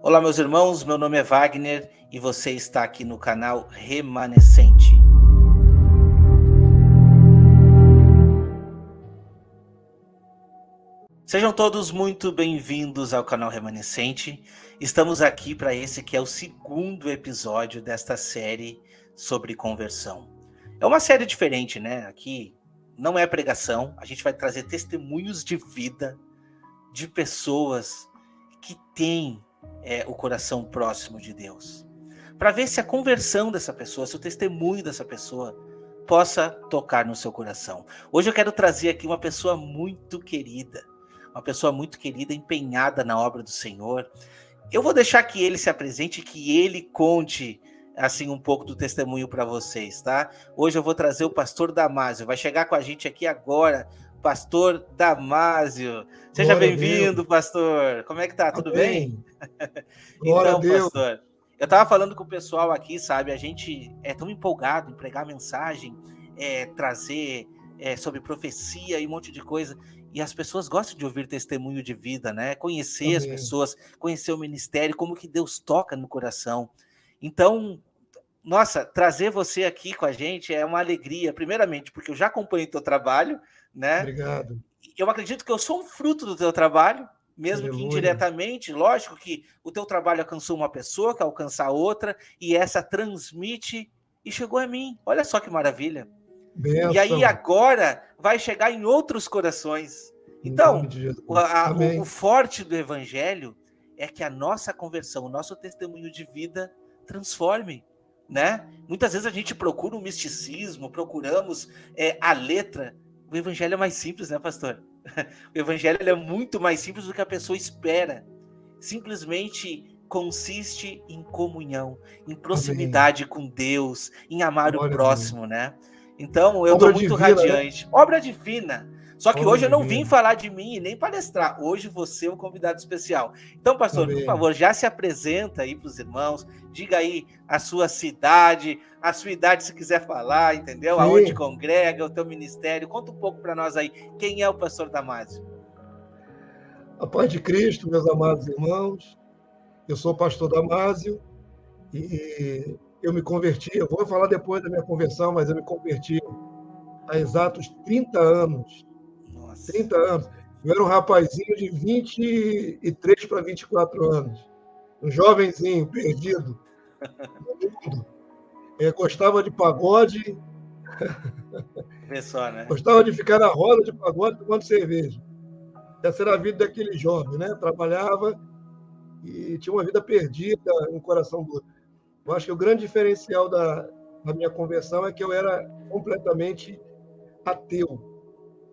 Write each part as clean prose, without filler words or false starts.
Olá, meus irmãos, meu nome é Wagner e você está aqui no canal Remanescente. Sejam todos muito bem-vindos ao canal Remanescente. Estamos aqui para esse que é o segundo episódio desta série sobre conversão. É uma série diferente, né? Aqui não é pregação, a gente vai trazer testemunhos de vida de pessoas que têm o coração próximo de Deus, para ver se a conversão dessa pessoa, se o testemunho dessa pessoa possa tocar no seu coração. Hoje eu quero trazer aqui uma pessoa muito querida, empenhada na obra do Senhor. Eu vou deixar que ele se apresente, que ele conte assim um pouco do testemunho para vocês, tá? Hoje eu vou trazer o pastor Damásio, vai chegar com a gente aqui agora, pastor Damásio. Seja bem-vindo, pastor. Como é que tá? Tudo bem? Então, pastor, eu estava falando com o pessoal aqui, sabe? A gente é tão empolgado em pregar mensagem, trazer sobre profecia e um monte de coisa. E as pessoas gostam de ouvir testemunho de vida, né? Conhecer as pessoas, conhecer o ministério, como que Deus toca no coração. Então, nossa, trazer você aqui com a gente é uma alegria, primeiramente, porque eu já acompanho o teu trabalho, né? Obrigado. Eu acredito que eu sou um fruto do teu trabalho, mesmo que indiretamente. Lógico que o teu trabalho alcançou uma pessoa, que alcança outra, e essa transmite e chegou a mim. Olha só que maravilha. Benção. E aí agora vai chegar em outros corações. Então, o forte do evangelho é que a nossa conversão, o nosso testemunho de vida transforme, né? Muitas vezes a gente procura um misticismo, procuramos a letra. O evangelho é mais simples, né, pastor? O evangelho é muito mais simples do que a pessoa espera. Simplesmente consiste em comunhão, em proximidade com Deus, em amar o próximo, né? Então, eu estou muito radiante. Né? Obra divina. Só que hoje eu não vim falar de mim e nem palestrar. Hoje você é o convidado especial. Então, pastor, por favor, já se apresenta aí para os irmãos. Diga aí a sua cidade, a sua idade se quiser falar, entendeu? Sim. Aonde congrega, o teu ministério. Conta um pouco para nós aí. Quem é o pastor Damásio? A paz de Cristo, meus amados irmãos. Eu sou o pastor Damásio e eu me converti. Eu vou falar depois da minha conversão, mas eu me converti há exatos 30 anos. 30 anos. Eu era um rapazinho de 23 para 24 anos. Um jovenzinho perdido no mundo. Gostava de pagode. Só, né? Gostava de ficar na roda de pagode tomando cerveja. Essa era a vida daquele jovem, né? Trabalhava e tinha uma vida perdida, um coração duro. Eu acho que o grande diferencial da minha conversão é que eu era completamente ateu.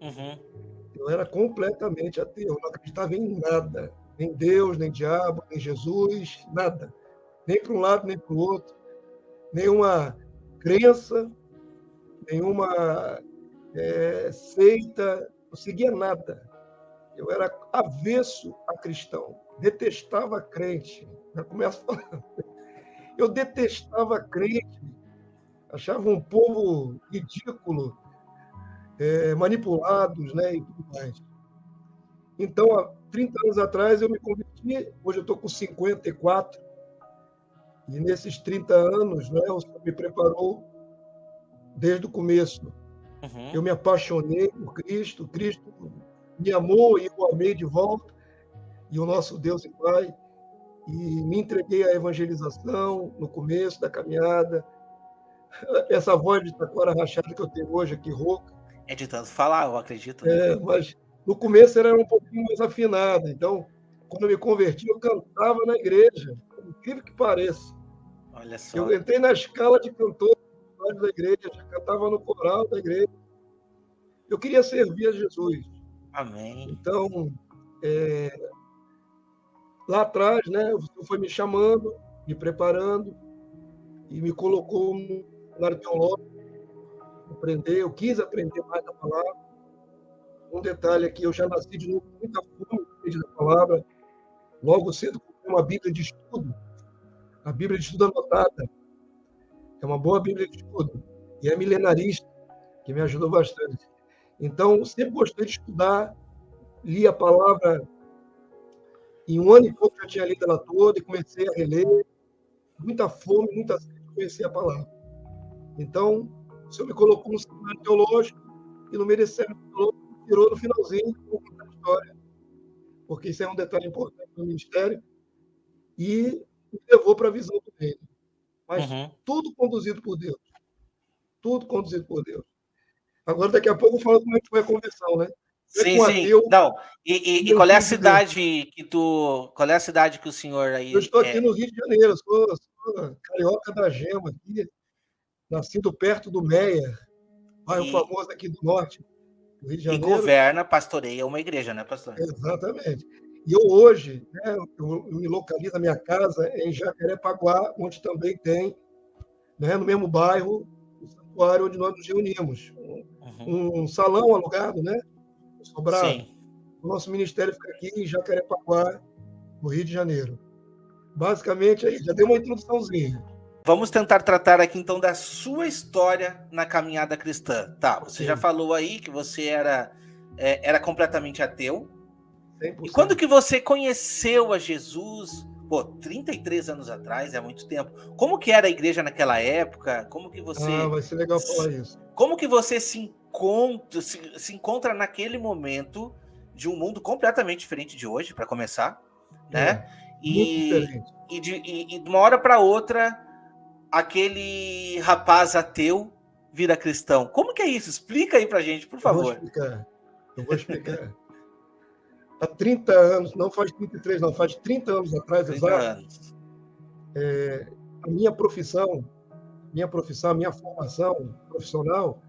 Uhum. Eu era completamente ateu, não acreditava em nada, nem Deus, nem diabo, nem Jesus, nada. Nem para um lado, nem para o outro. Nenhuma crença, nenhuma seita, não seguia nada. Eu era avesso a cristão, detestava crente. Já começo falando. Eu detestava crente, achava um povo ridículo, manipulados, né, e tudo mais. Então, há 30 anos atrás, eu me converti, hoje eu estou com 54, e nesses 30 anos, né, o Senhor me preparou desde o começo. Uhum. Eu me apaixonei por Cristo, Cristo me amou e eu amei de volta, e o nosso Deus e Pai, e me entreguei à evangelização no começo da caminhada. Essa voz de taquara rachada que eu tenho hoje aqui, rouca. É de tanto falar, eu acredito. Mas no começo era um pouquinho mais afinada. Então, quando eu me converti, eu cantava na igreja, por incrível que pareça. Olha só. Eu entrei na escala de cantor da igreja, cantava no coral da igreja. Eu queria servir a Jesus. Amém. Então, lá atrás, né, o Senhor foi me chamando, me preparando e me colocou no cenário teológico. Eu quis aprender mais da palavra. Um detalhe aqui, eu já nasci de novo com muita fome da palavra. Logo cedo, comprei uma Bíblia de estudo. A Bíblia de estudo anotada. É uma boa Bíblia de estudo. E é milenarista, que me ajudou bastante. Então, sempre gostei de estudar, li a palavra Em um ano e pouco já tinha lido ela toda e comecei a reler. Muita fome, muita sede de conhecer a palavra. Então, o Senhor me colocou no seminário teológico e no meio desse seminário teológico me tirou no finalzinho para contar a história, porque isso é um detalhe importante no ministério, e me levou para a visão do reino. Mas tudo conduzido por Deus. Tudo conduzido por Deus. Agora, daqui a pouco, eu falo como é que foi a conversão, né? Sim, sim. Não. E qual é a cidade qual é a cidade que o senhor aí... Eu estou aqui no Rio de Janeiro, sou carioca da Gema aqui, nascido perto do Meia, bairro famoso aqui do norte do Rio de Janeiro. E governa, pastoreia uma igreja, né, pastor? Exatamente. E eu hoje, né, eu me localizo, a minha casa é em Jacarepaguá, onde também tem, né, no mesmo bairro, o santuário onde nós nos reunimos. Um salão alugado, né? Sobrado. Sim. O nosso ministério fica aqui em Jacarepaguá, no Rio de Janeiro. Basicamente, aí, já dei uma introduçãozinha. Vamos tentar tratar aqui, então, da sua história na caminhada cristã. Tá, você já falou aí que você era completamente ateu. 100%. E quando que você conheceu a Jesus? Pô, 33 anos atrás, é muito tempo. Como que era a igreja naquela época? Como que você... vai ser legal falar isso. Como que você se encontra naquele momento de um mundo completamente diferente de hoje, para começar, né? Muito diferente. E de uma hora para outra, aquele rapaz ateu vira cristão. Como que é isso? Explica aí pra gente, por favor. Eu vou explicar. Há 30 anos, não faz 33, não, faz 30 anos atrás, 30 exato. anos. A minha profissão, a minha formação profissional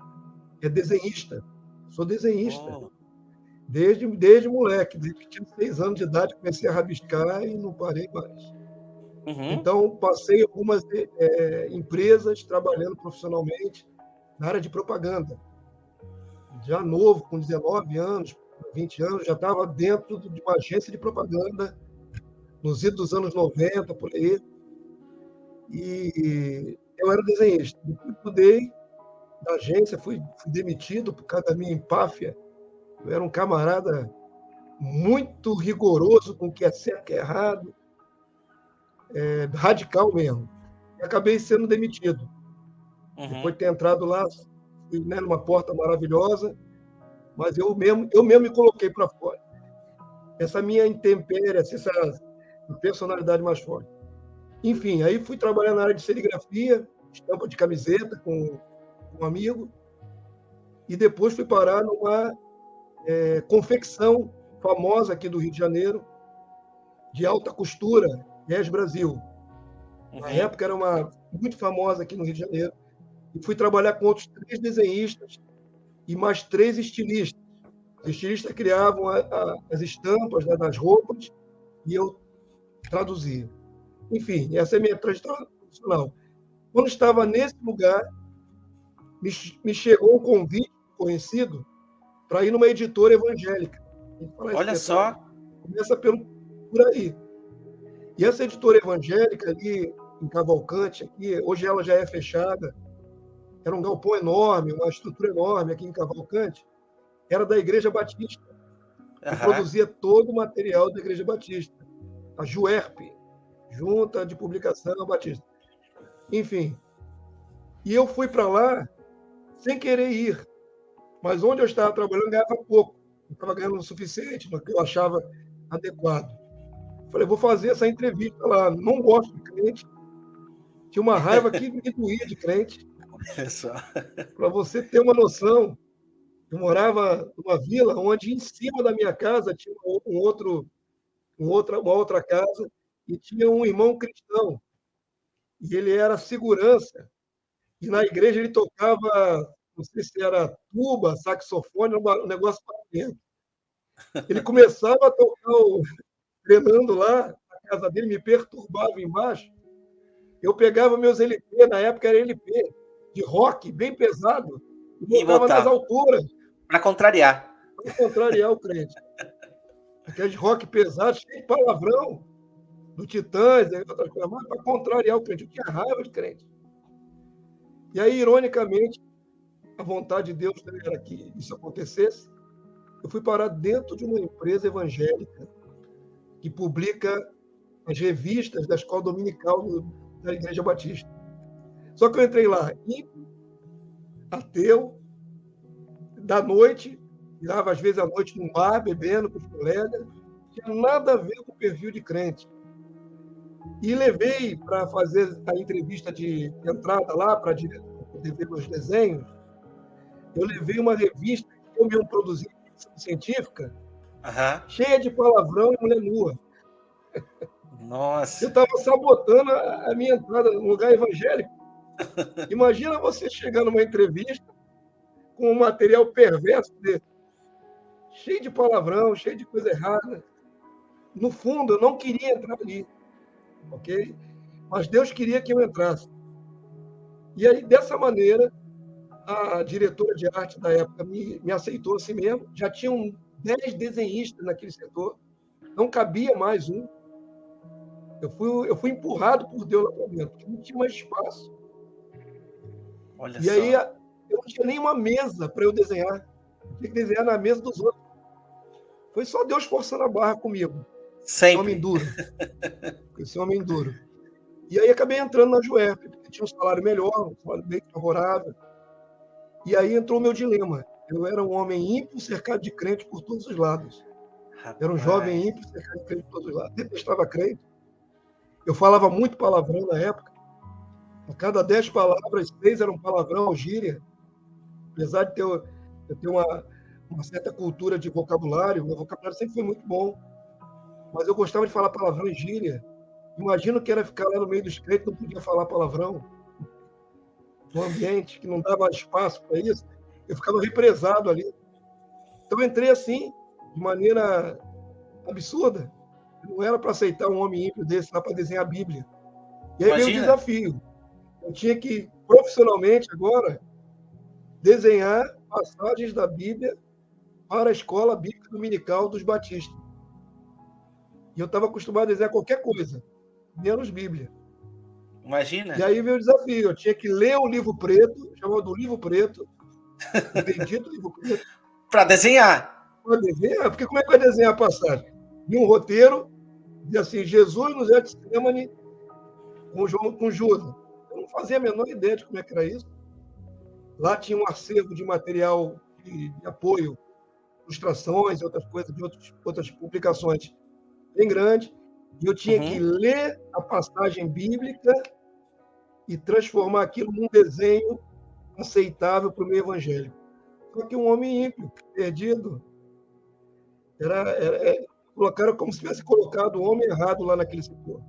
é desenhista. Sou desenhista. Oh. Desde moleque, desde que tinha 6 anos de idade, comecei a rabiscar e não parei mais. Então, passei algumas empresas trabalhando profissionalmente na área de propaganda. Já novo, com 19 anos, 20 anos, já estava dentro de uma agência de propaganda, nos idos dos anos 90, por aí. E eu era desenhista. Depois mudei da agência, fui demitido por causa da minha empáfia. Eu era um camarada muito rigoroso com o que é certo e o que é errado, radical mesmo. E acabei sendo demitido. Depois de ter entrado lá, fui, né, numa porta maravilhosa, mas eu mesmo me coloquei para fora. Essa minha intempéria, essa personalidade mais forte. Enfim, aí fui trabalhar na área de serigrafia, estampa de camiseta com um amigo, e depois fui parar numa confecção famosa aqui do Rio de Janeiro, de alta costura, Yes Brasil. Na época era muito famosa aqui no Rio de Janeiro. E fui trabalhar com outros 3 desenhistas e mais 3 estilistas. Os estilistas criavam as estampas, né, das roupas e eu traduzia. Enfim, essa é a minha trajetória profissional. Quando estava nesse lugar, me chegou um convite conhecido para ir numa editora evangélica. Olha só. Começa por aí. E essa editora evangélica ali, em Cavalcante, aqui, hoje ela já é fechada, era um galpão enorme, uma estrutura enorme aqui em Cavalcante, era da Igreja Batista. E produzia todo o material da Igreja Batista. A JUERP, Junta de Publicação Batista. Enfim. E eu fui para lá sem querer ir. Mas onde eu estava trabalhando, ganhava pouco. Eu estava ganhando o suficiente, no que eu achava adequado. Falei, vou fazer essa entrevista lá. Não gosto de crente. Tinha uma raiva que me doía de crente. Para você ter uma noção, eu morava numa vila onde em cima da minha casa tinha uma outra casa e tinha um irmão cristão. E ele era segurança. E na igreja ele tocava, não sei se era tuba, saxofone, um negócio para dentro. Ele começava a tocar, treinando lá, na casa dele, me perturbava embaixo. Eu pegava meus LP, na época era LP, de rock, bem pesado, e botava nas alturas. Para contrariar. Para contrariar o crente. Aqueles rock pesados, cheio de palavrão, do Titãs, outras coisas, mas para contrariar o crente. Eu tinha raiva de crente. E aí, ironicamente, a vontade de Deus era que isso acontecesse. Eu fui parar dentro de uma empresa evangélica que publica as revistas da Escola Dominical da Igreja Batista. Só que eu entrei lá, ímpio, ateu, da noite, virava às vezes à noite num bar, bebendo com os colegas, não tinha nada a ver com o perfil de crente. E levei para fazer a entrevista de entrada lá, para ver meus desenhos, eu levei uma revista que eu mesmo produzi, científica, cheia de palavrão e mulher nua. Nossa! Eu estava sabotando a minha entrada no lugar evangélico. Imagina você chegar numa entrevista com um material perverso desse, cheio de palavrão, cheio de coisa errada. No fundo, eu não queria entrar ali, ok? Mas Deus queria que eu entrasse. E aí, dessa maneira, a diretora de arte da época me aceitou assim mesmo. Já tinham 10 desenhistas naquele setor, não cabia mais um. Eu fui empurrado por Deus lá para dentro, porque não tinha mais espaço. Olha e só. Aí eu não tinha nenhuma mesa para eu desenhar. Eu tinha que desenhar na mesa dos outros. Foi só Deus forçando a barra comigo. Sempre. Esse homem duro. Esse homem duro. E aí acabei entrando na JUERP, porque tinha um salário melhor, um salário bem favorável. E aí entrou o meu dilema. Eu era um homem ímpio, cercado de crente por todos os lados. Era um jovem ímpio, cercado de crente por todos os lados. Detestava crente. Eu falava muito palavrão na época. A cada 10 palavras, 6 eram palavrão ou gíria. Apesar de eu ter uma certa cultura de vocabulário, meu vocabulário sempre foi muito bom. Mas eu gostava de falar palavrão e gíria. Imagino que era ficar lá no meio dos crentes, não podia falar palavrão. No ambiente que não dava espaço para isso, eu ficava represado ali. Então, eu entrei assim, de maneira absurda. Não era para aceitar um homem ímpio desse lá para desenhar a Bíblia. E aí veio o desafio. Eu tinha que, profissionalmente, agora, desenhar passagens da Bíblia para a escola bíblica dominical dos batistas. E eu estava acostumado a desenhar qualquer coisa, menos Bíblia. Imagina. E aí veio o desafio. Eu tinha que ler o livro preto, chamado Livro Preto, o bendito livro preto. Para desenhar. Para desenhar? Porque como é que vai desenhar a passagem? E um roteiro, diz assim, Jesus no Getsemane com Judas. Eu não fazia a menor ideia de como é que era isso. Lá tinha um acervo de material de apoio, ilustrações, outras coisas, de outras publicações bem grande. E eu tinha que ler a passagem bíblica e transformar aquilo num desenho aceitável para o meu evangelho. Só que um homem ímpio, perdido, colocaram como se tivesse colocado o homem errado lá naquele setor.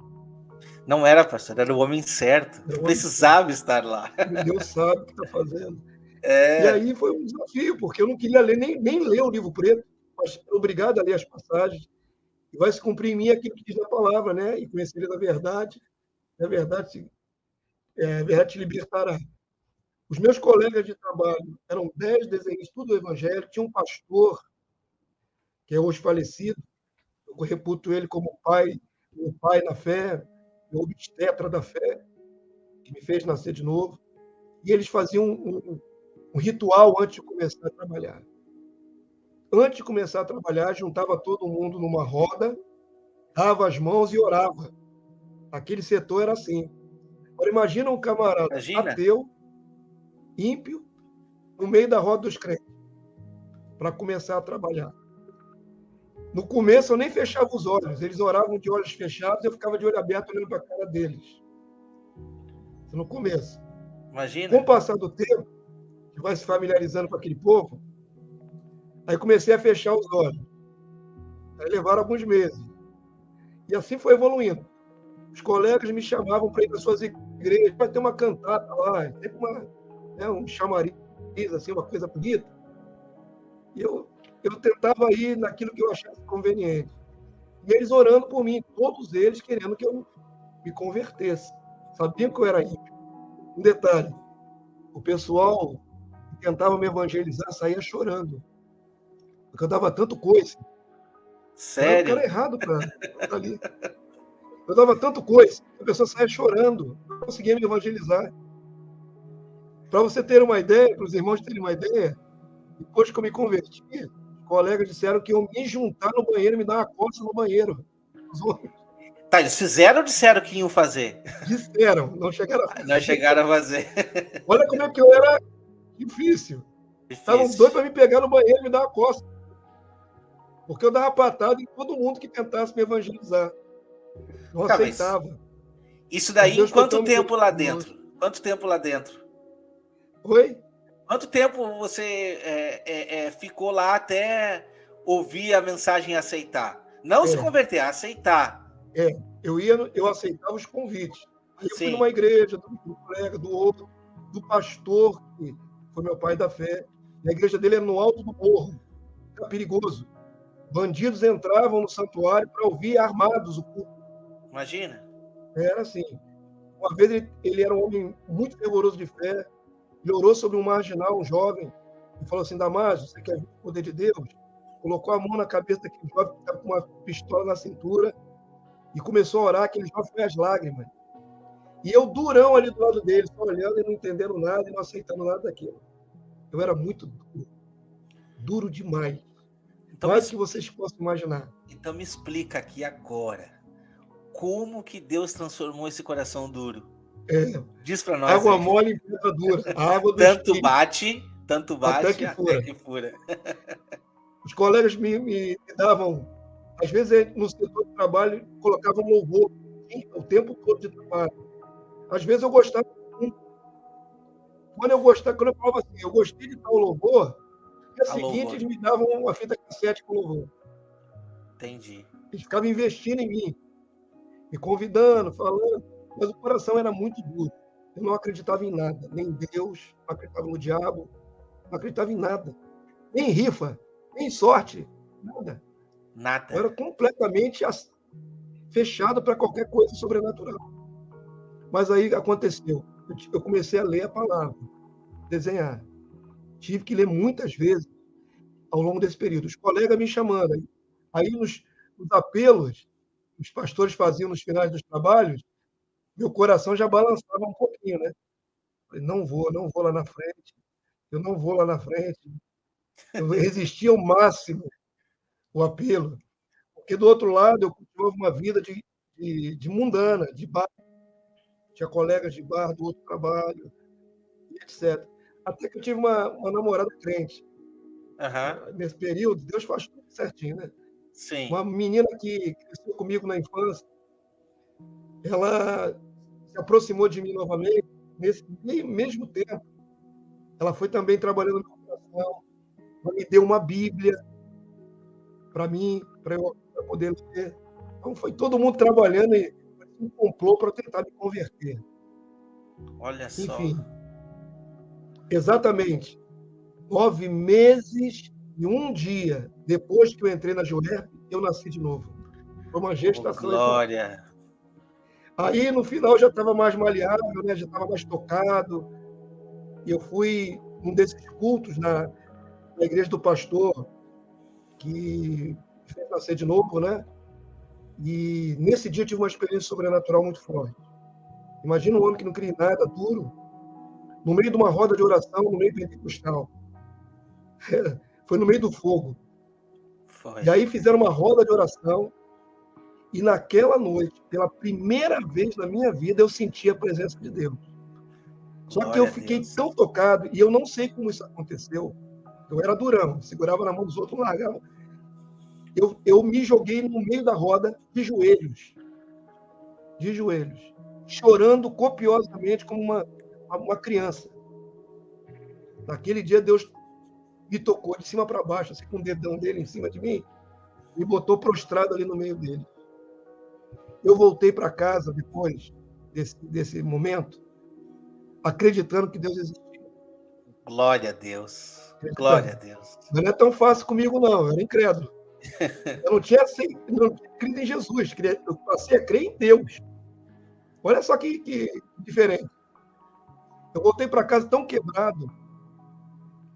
Não era, pastor, era o homem certo. Precisava estar lá. Deus sabe o que está fazendo. E aí foi um desafio, porque eu não queria ler, nem ler o livro preto, mas obrigado a ler as passagens. E vai se cumprir em mim aquilo que diz na palavra, né? E conhecereis a verdade te libertará. Os meus colegas de trabalho eram 10 desenhistas, tudo do evangelho. Tinha um pastor, que é hoje falecido, eu reputo ele como meu pai na fé, meu obstetra da fé, que me fez nascer de novo. E eles faziam um ritual antes de começar a trabalhar. Antes de começar a trabalhar, juntava todo mundo numa roda, dava as mãos e orava. Aquele setor era assim. Agora, imagina um camarada ateu, ímpio, no meio da roda dos crentes, para começar a trabalhar. No começo, eu nem fechava os olhos. Eles oravam de olhos fechados, eu ficava de olho aberto olhando para a cara deles. No começo. Imagina. Com o passar do tempo, que vai se familiarizando com aquele povo, aí comecei a fechar os olhos. Aí levaram alguns meses. E assim foi evoluindo. Os colegas me chamavam para ir para suas igrejas, vai ter uma cantata lá, sempre um chamariz, assim, uma coisa bonita. E eu tentava ir naquilo que eu achasse conveniente. E eles orando por mim, todos eles querendo que eu me convertesse. Sabiam que eu era ímpio. Um detalhe, o pessoal que tentava me evangelizar saía chorando. Porque eu dava tanto coice. Sério? Eu era errado para estar ali. Eu dava tanto coice, a pessoa saía chorando, não conseguia me evangelizar. Para você ter uma ideia, para os irmãos terem uma ideia, depois que eu me converti, os colegas disseram que iam me juntar no banheiro e me dar uma coça no banheiro. os homens. Tá, eles fizeram ou disseram que iam fazer? Disseram, não chegaram a fazer. Não chegaram a fazer. Olha como é que eu era difícil. Estavam doidos para me pegar no banheiro e me dar uma costa. Porque eu dava patada em todo mundo que tentasse me evangelizar. Não aceitava. Isso daí em quanto tempo lá dentro? Quanto tempo lá dentro? Oi? Quanto tempo você ficou lá até ouvir a mensagem e aceitar? Não se converter, aceitar. Eu aceitava os convites. Aí eu fui numa igreja, do colega, do outro, do pastor, que foi meu pai da fé. E a igreja dele era no alto do morro. Era perigoso. Bandidos entravam no santuário para ouvir armados o culto. Imagina. Era assim. Uma vez ele era um homem muito fervoroso de fé. Ele orou sobre um marginal, um jovem, e falou assim: Damásio, você quer ver o poder de Deus? Colocou a mão na cabeça daquele jovem que estava com uma pistola na cintura e começou a orar. Aquele jovem foi às lágrimas. E eu durão ali do lado dele, só olhando e não entendendo nada e não aceitando nada daquilo. Eu era muito duro. Duro demais. Então, mais do que vocês possam imaginar. Então me explica aqui agora. Como que Deus transformou esse coração duro? Diz para nós. Água mole e pedra dura. A água do tanto bate até que fura. Os colegas me davam, às vezes no setor de trabalho, colocavam louvor o tempo todo de trabalho. Às vezes eu gostava muito. Quando eu falava assim, eu gostei de tal louvor, no dia seguinte eles me davam uma fita cassete com louvor. Entendi. Eles ficavam investindo em mim, me convidando, falando, mas o coração era muito duro. Eu não acreditava em nada, nem em Deus, não acreditava no diabo, não acreditava em nada. Nem em rifa, nem em sorte, nada. Eu era completamente fechado para qualquer coisa sobrenatural. Mas aí aconteceu. Eu comecei a ler a palavra, desenhar. Tive que ler muitas vezes ao longo desse período. Os colegas me chamando. Aí nos apelos, os pastores faziam nos finais dos trabalhos, meu coração já balançava um pouquinho, né? Falei, não vou lá na frente. Eu não vou lá na frente. Eu resisti ao máximo o apelo. Porque do outro lado eu continuava uma vida de mundana, de bar. Tinha colegas de bar do outro trabalho, etc. Até que eu tive uma namorada crente. Nesse período, Deus faz tudo certinho, né? Sim. Uma menina que cresceu comigo na infância, ela se aproximou de mim novamente, nesse mesmo tempo. Ela foi também trabalhando no meu coração. Ela me deu uma Bíblia para mim, para eu poder ler. Então, foi todo mundo trabalhando e um complô para tentar me converter. Olha só. Enfim, exatamente 9 meses e um dia depois que eu entrei na Juerp, eu nasci de novo. Foi uma gestação. Glória! Aí, no final, eu já estava mais maleável, né? Já estava mais tocado. E eu fui num desses cultos na igreja do pastor, que fez nascer de novo, né? E nesse dia eu tive uma experiência sobrenatural muito forte. Imagina um homem que não cria em nada, duro, no meio de uma roda de oração, no meio pentecostal. Foi no meio do fogo. E aí fizeram uma roda de oração, e naquela noite, pela primeira vez na minha vida, eu senti a presença de Deus. Só que eu fiquei tão tocado, e eu não sei como isso aconteceu. Eu era durão, segurava na mão dos outros, não largava. Eu me joguei no meio da roda, de joelhos, chorando copiosamente como uma criança. Naquele dia, Deus me tocou de cima para baixo, assim, com o dedão dele em cima de mim, e botou prostrado ali no meio dele. Eu voltei para casa depois desse momento, acreditando que Deus existia. Glória a Deus. Glória a Deus. Não é tão fácil comigo, não. Eu era incrédulo. Eu não tinha crido em Jesus. Eu passei a crer em Deus. Olha só que diferente. Eu voltei para casa tão quebrado.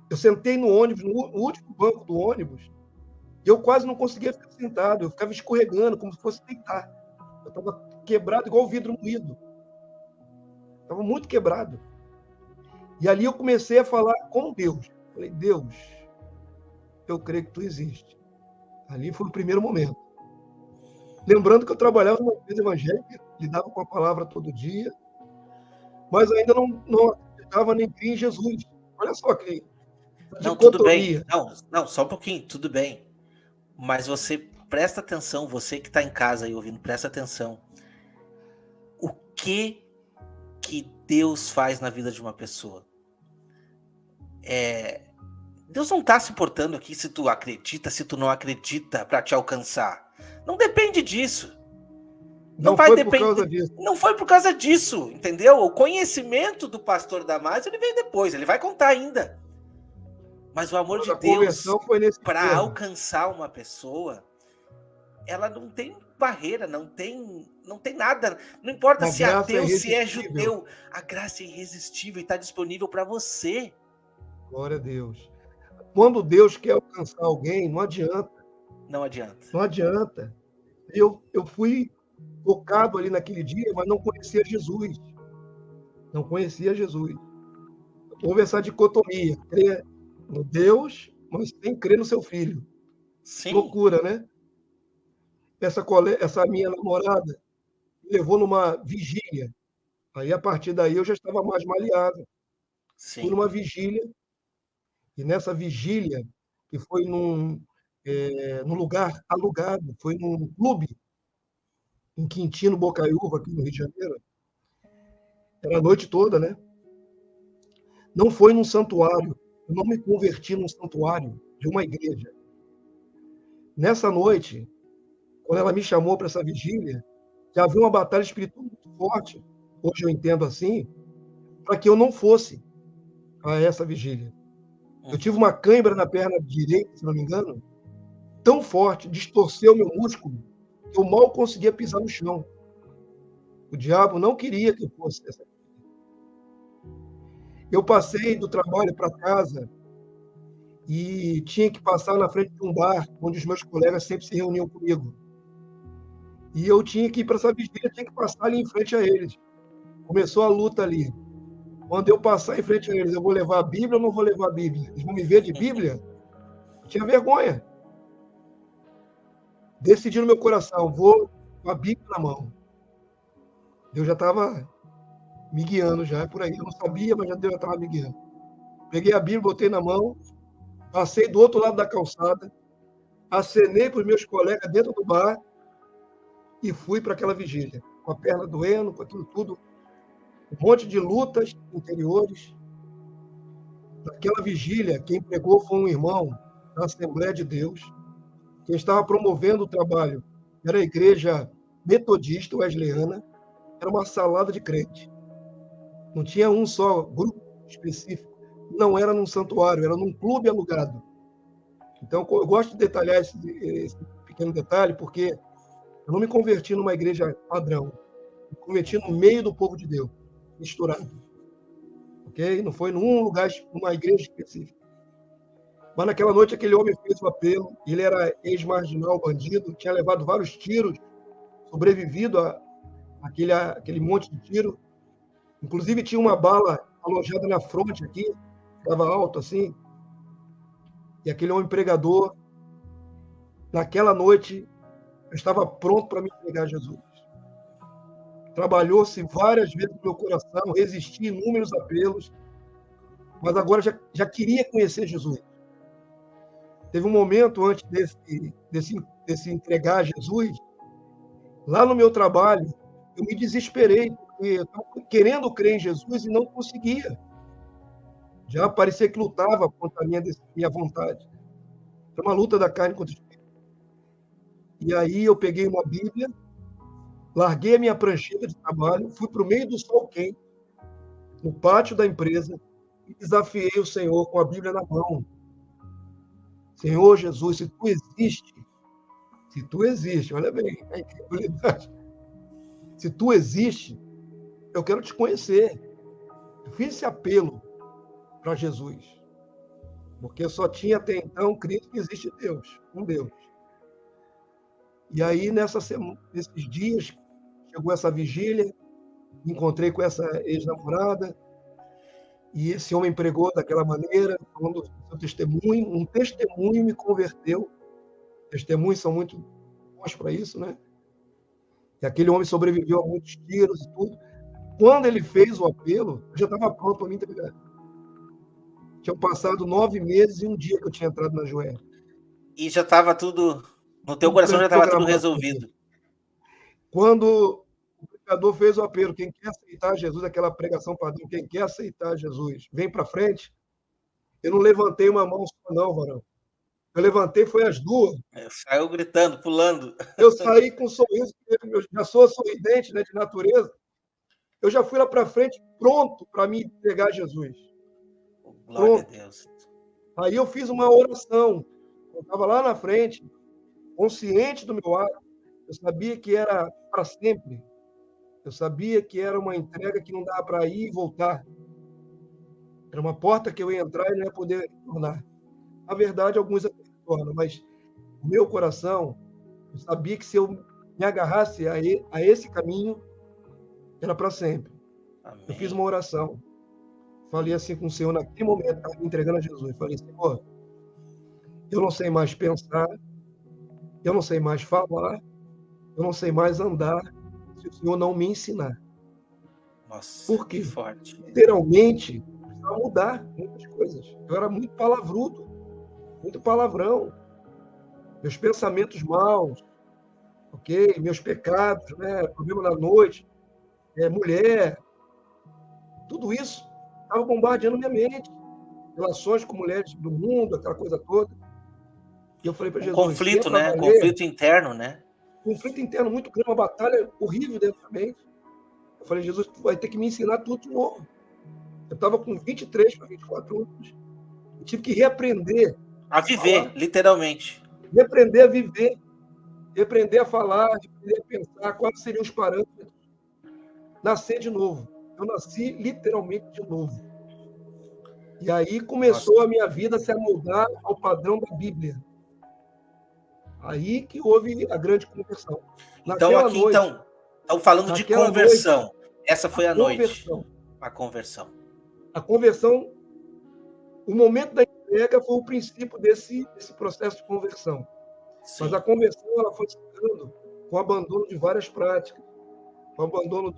Eu sentei no ônibus, no último banco do ônibus, e eu quase não conseguia ficar sentado. Eu ficava escorregando, como se fosse deitar. Eu estava quebrado, igual vidro moído. Estava muito quebrado. E ali eu comecei a falar com Deus. Falei, Deus, eu creio que tu existe. Ali foi o primeiro momento. Lembrando que eu trabalhava numa empresa evangélica, lidava com a palavra todo dia, mas ainda não acreditava nem cria em Jesus. Olha só que Não, tudo bem. dicotomia. Não, só um pouquinho, tudo bem. Mas você presta atenção, você que está em casa aí ouvindo, presta atenção. O que Deus faz na vida de uma pessoa? Deus não está se importando aqui se tu acredita, se tu não acredita para te alcançar. Não depende disso. Não vai depender. Por causa disso. Não foi por causa disso, entendeu? O conhecimento do pastor Damásio, ele vem depois, ele vai contar ainda. Mas o amor de Deus para alcançar uma pessoa, ela não tem barreira, não tem nada. Não importa se é ateu, se é judeu. A graça é irresistível e está disponível para você. Glória a Deus. Quando Deus quer alcançar alguém, não adianta. Não adianta. Não adianta. Eu fui focado ali naquele dia, mas não conhecia Jesus. Não conhecia Jesus. Houve essa dicotomia. Crer no Deus, mas sem crer no seu filho. Sim. Loucura, né? Essa minha namorada me levou numa vigília. Aí, a partir daí, eu já estava mais maleável. Sim. Fui numa vigília, e nessa vigília, que foi num lugar alugado, foi num clube, em Quintino Bocaiúva, aqui no Rio de Janeiro. Era a noite toda, né? Não foi num santuário. Eu não me converti num santuário de uma igreja. Nessa noite, quando ela me chamou para essa vigília, já havia uma batalha espiritual muito forte, hoje eu entendo assim, para que eu não fosse a essa vigília. Eu tive uma cãibra na perna direita, se não me engano, tão forte, distorceu meu músculo, que eu mal conseguia pisar no chão. O diabo não queria que eu fosse essa vigília. Eu passei do trabalho para casa e tinha que passar na frente de um bar, onde os meus colegas sempre se reuniam comigo. E eu tinha que ir para essa vigília, tinha que passar ali em frente a eles. Começou a luta ali. Quando eu passar em frente a eles, eu vou levar a Bíblia ou não vou levar a Bíblia? Eles vão me ver de Bíblia? Eu tinha vergonha. Decidi no meu coração, vou com a Bíblia na mão. Deus já estava me guiando, já por aí. Eu não sabia, mas Deus já estava me guiando. Peguei a Bíblia, botei na mão, passei do outro lado da calçada, acenei para os meus colegas dentro do bar e fui para aquela vigília, com a perna doendo, com aquilo tudo. Um monte de lutas interiores. Naquela vigília, quem pregou foi um irmão da Assembleia de Deus. Quem estava promovendo o trabalho era a igreja metodista wesleyana. Era uma salada de crente. Não tinha um só grupo específico. Não era num santuário, era num clube alugado. Então, eu gosto de detalhar esse pequeno detalhe, porque eu não me converti numa igreja padrão. Me converti no meio do povo de Deus, misturado. Ok? Não foi num lugar, numa igreja específica. Mas naquela noite aquele homem fez o apelo. Ele era ex-marginal, bandido, tinha levado vários tiros, sobrevivido àquele monte de tiro. Inclusive tinha uma bala alojada na fronte aqui, estava alto assim. E aquele homem pregador, naquela noite, eu estava pronto para me entregar a Jesus. Trabalhou-se várias vezes no meu coração, resisti a inúmeros apelos, mas agora já queria conhecer Jesus. Teve um momento antes desse entregar a Jesus, lá no meu trabalho, eu me desesperei, porque eu estava querendo crer em Jesus e não conseguia. Já parecia que lutava contra a minha vontade. Foi uma luta da carne contra o espírito. E aí eu peguei uma Bíblia, larguei a minha prancheta de trabalho, fui para o meio do sol quente, no pátio da empresa, e desafiei o Senhor com a Bíblia na mão. Senhor Jesus, se tu existe, olha bem, a incredulidade. Se tu existe, eu quero te conhecer. Eu fiz esse apelo para Jesus, porque eu só tinha até então crido que existe Deus, um Deus. E aí, nesses dias, chegou essa vigília, me encontrei com essa ex-namorada, e esse homem pregou daquela maneira, falando do seu testemunho. Um testemunho me converteu. Testemunhos são muito bons para isso, né? E aquele homem sobreviveu a muitos tiros e tudo. Quando ele fez o apelo, eu já estava pronto para me entregar. Tinham passado 9 meses e um dia que eu tinha entrado na Joelma. E já estava tudo... No teu coração já estava tudo resolvido. Quando o pregador fez o apelo, quem quer aceitar Jesus, aquela pregação padrão, quem quer aceitar Jesus, vem para frente. Eu não levantei uma mão só não, varão. Eu levantei, foi as duas. Saiu gritando, pulando. Eu saí com um sorriso, eu já sou sorridente, né, de natureza. Eu já fui lá para frente, pronto para me entregar a Jesus. Glória pronto. A Deus. Aí eu fiz uma oração. Eu estava lá na frente, consciente do meu ato. Eu sabia que era para sempre. Eu sabia que era uma entrega que não dava para ir e voltar. Era uma porta que eu ia entrar e não ia poder retornar. Na verdade, alguns retornam, mas o meu coração, eu sabia que se eu me agarrasse a esse caminho, era para sempre. Amém. Eu fiz uma oração. Falei assim com o Senhor naquele momento, estava me entregando a Jesus. Falei, Senhor, eu não sei mais pensar, eu não sei mais falar, eu não sei mais andar, se o Senhor não me ensinar. Nossa, por quê? Que forte. Literalmente, precisava mudar muitas coisas. Eu era muito palavrudo, muito palavrão. Meus pensamentos maus, ok? Meus pecados, né? Problema da noite, mulher, tudo isso estava bombardeando minha mente. Relações com mulheres do mundo, aquela coisa toda. E eu falei para Jesus... conflito, né? Conflito interno, né? Conflito interno muito grande, uma batalha horrível dentro da mente. Eu falei, Jesus, tu vai ter que me ensinar tudo de novo. Eu estava com 23 para 24 anos. Eu tive que reaprender. A viver, falar, literalmente. Reaprender a viver. Reaprender a falar, reaprender a pensar quais seriam os parâmetros. Nascer de novo. Eu nasci literalmente de novo. E aí começou a minha vida a se amoldar ao padrão da Bíblia. Aí que houve a grande conversão. Então, aqui, noite, estamos falando de conversão. Noite, essa foi a noite. A conversão. A conversão, o momento da entrega foi o princípio desse processo de conversão. Sim. Mas a conversão ela foi se dando com o abandono de várias práticas, com o abandono